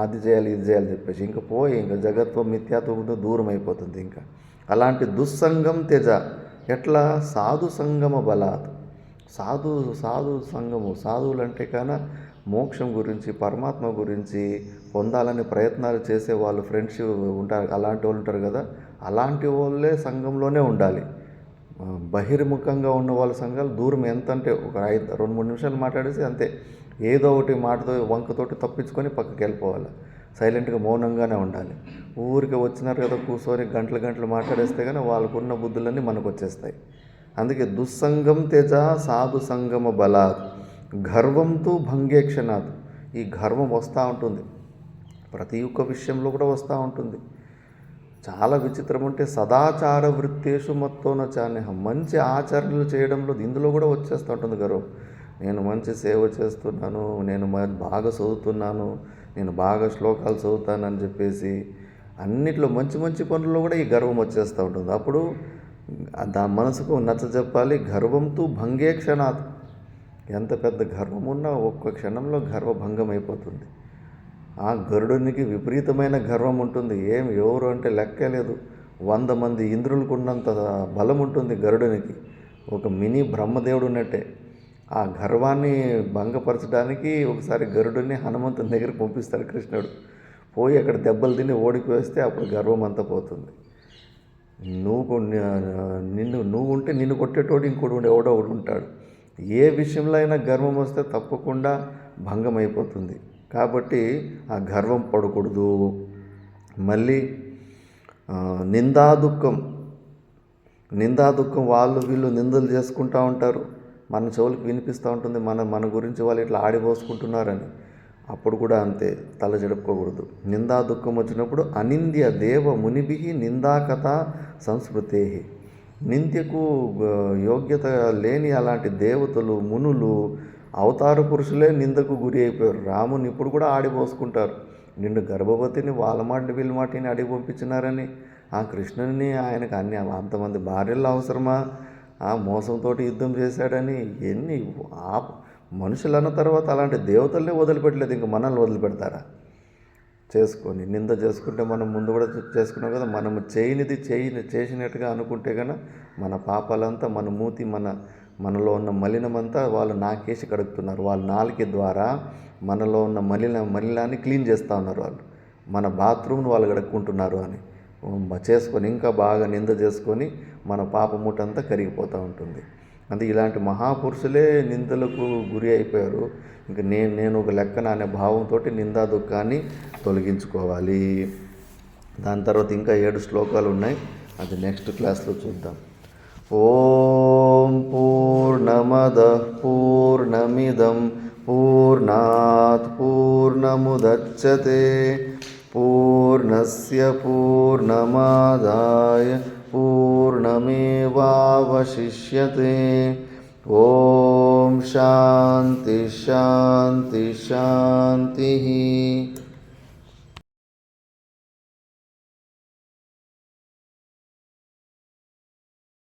A: అది చేయాలి, ఇది చేయాలి చెప్పేసి ఇంకా జగత్వం మిథ్యాత్వంతో దూరం అయిపోతుంది. ఇంకా అలాంటి దుస్సంగం త్యజ. ఎట్లా? సాధు సంగమ బలాత్. సాధు సంగము, సాధువులు అంటే కాన మోక్షం గురించి, పరమాత్మ గురించి పొందాలని ప్రయత్నాలు చేసే వాళ్ళు ఫ్రెండ్షిప్ ఉంటారు. అలాంటి వాళ్ళు ఉంటారు కదా, అలాంటి వాళ్ళే సంఘంలోనే ఉండాలి. బహిర్ముఖంగా ఉన్న వాళ్ళ సంఘాలు దూరం. ఎంత అంటే ఒక 2-3 నిమిషాలు మాట్లాడేసి అంతే, ఏదో ఒకటి మాటతో వంకతోటి తప్పించుకొని పక్కకి వెళ్ళిపోవాలి. సైలెంట్గా మౌనంగానే ఉండాలి. ఊరికి వచ్చినారు కదా కూర్చొని గంటలు మాట్లాడేస్తే కానీ వాళ్ళకున్న బుద్ధులన్నీ మనకు వచ్చేస్తాయి. అందుకే దుస్సంగం త్యజ సాధు సంగమ బలాత్. గర్వంతో భంగేక్షణాత్. ఈ గర్వం వస్తూ ఉంటుంది, ప్రతి ఒక్క విషయంలో కూడా వస్తూ ఉంటుంది. చాలా విచిత్రం అంటే సదాచార వృత్తేషు మత్తోన చాన్యహం. మంచి ఆచరణలు చేయడంలో ఇందులో కూడా వచ్చేస్తూ ఉంటుంది గర్వం. నేను మంచి సేవ చేస్తున్నాను, నేను బాగా చదువుతున్నాను, నేను బాగా శ్లోకాలు చదువుతానని చెప్పేసి అన్నిట్లో మంచి పనుల్లో కూడా ఈ గర్వం వచ్చేస్తూ ఉంటుంది. అప్పుడు దాని మనసుకు నచ్చజెప్పాలి. గర్వంతో భంగేక్షణాత్. ఎంత పెద్ద గర్వం ఉన్నా ఒక్క క్షణంలో గర్వభంగం అయిపోతుంది. ఆ గరుడునికి విపరీతమైన గర్వం ఉంటుంది. ఎవరు అంటే లెక్కే లేదు. 100 మంది ఇంద్రులకు ఉన్నంత బలం ఉంటుంది గరుడునికి. ఒక మినీ బ్రహ్మదేవుడు ఉన్నట్టే. ఆ గర్వాన్ని భంగపరచడానికి ఒకసారి గరుడుని హనుమంతుని దగ్గరికి పంపిస్తాడు కృష్ణుడు. పోయి అక్కడ దెబ్బలు తిని ఓడిపోయేస్తే అప్పుడు గర్వం అంతా పోతుంది. నువ్వు ఉంటే నిన్ను కొట్టేటోడు ఎవడో ఒకడు ఉంటాడు. ఏ విషయంలో అయినా గర్వం వస్తే తప్పకుండా భంగం అయిపోతుంది. కాబట్టి ఆ గర్వం పడకూడదు. మళ్ళీ నిందా దుఃఖం వాళ్ళు వీళ్ళు నిందలు చేసుకుంటూ ఉంటారు, మన చెవులకు వినిపిస్తూ ఉంటుంది మన గురించి వాళ్ళు ఇట్లా ఆడిపోసుకుంటున్నారని. అప్పుడు కూడా అంతే, తల జడుపుకోకూడదు. నిందా దుఃఖం వచ్చినప్పుడు అనింద్య దేవ మునిభి నిందాకథ సంస్కృతే. నింద్యకు యోగ్యత లేని అలాంటి దేవతలు, మునులు, అవతార పురుషులే నిందకు గురి అయిపోయారు. రాముని ఇప్పుడు కూడా ఆడిపోసుకుంటారు. నిన్ను గర్భవతిని వాళ్ళ మాటని వీళ్ళ మాటని అడిగి పంపించినారని, ఆ కృష్ణుని ఆయనకు అంతమంది భార్యలు అవసరమా, ఆ మోసంతో యుద్ధం చేశాడని ఎన్ని మనుషులు అన్న తర్వాత అలాంటి దేవతల్ని వదిలిపెట్టలేదు, ఇంక మనల్ని వదిలిపెడతారా? చేసుకొని నింద చేసుకుంటే మనం ముందు కూడా చేసుకున్నాం కదా, మనము చేయనిది చేసినట్టుగా అనుకుంటే కనుక మన పాపాలంతా మన మూతి మనలో ఉన్న మలినమంతా వాళ్ళు నాకేసి కడుగుతున్నారు. వాళ్ళ నాలుక ద్వారా మనలో ఉన్న మలినాన్ని క్లీన్ చేస్తూ ఉన్నారు. వాళ్ళు మన బాత్రూమ్ను వాళ్ళు కడుక్కుంటున్నారు అని చేసుకొని ఇంకా బాగా నింద చేసుకొని మన పాప మూటంతా కరిగిపోతూ ఉంటుంది. అందుకే ఇలాంటి మహాపురుషులే నిందలకు గురి అయిపోయారు. ఇంక నేను ఒక లెక్కన అనే భావంతో నిందా దుఃఖాన్ని తొలగించుకోవాలి. దాని తర్వాత ఇంకా 7 శ్లోకాలు ఉన్నాయి, అది నెక్స్ట్ క్లాస్లో చూద్దాం. ఓం పూర్ణమదః పూర్ణమిదం పూర్ణాత్ పూర్ణముదచ్యతే పూర్ణస్య పూర్ణమాదాయ పూర్ణమేవావశిష్యతే. ఓం శాంతి శాంతి శాంతి.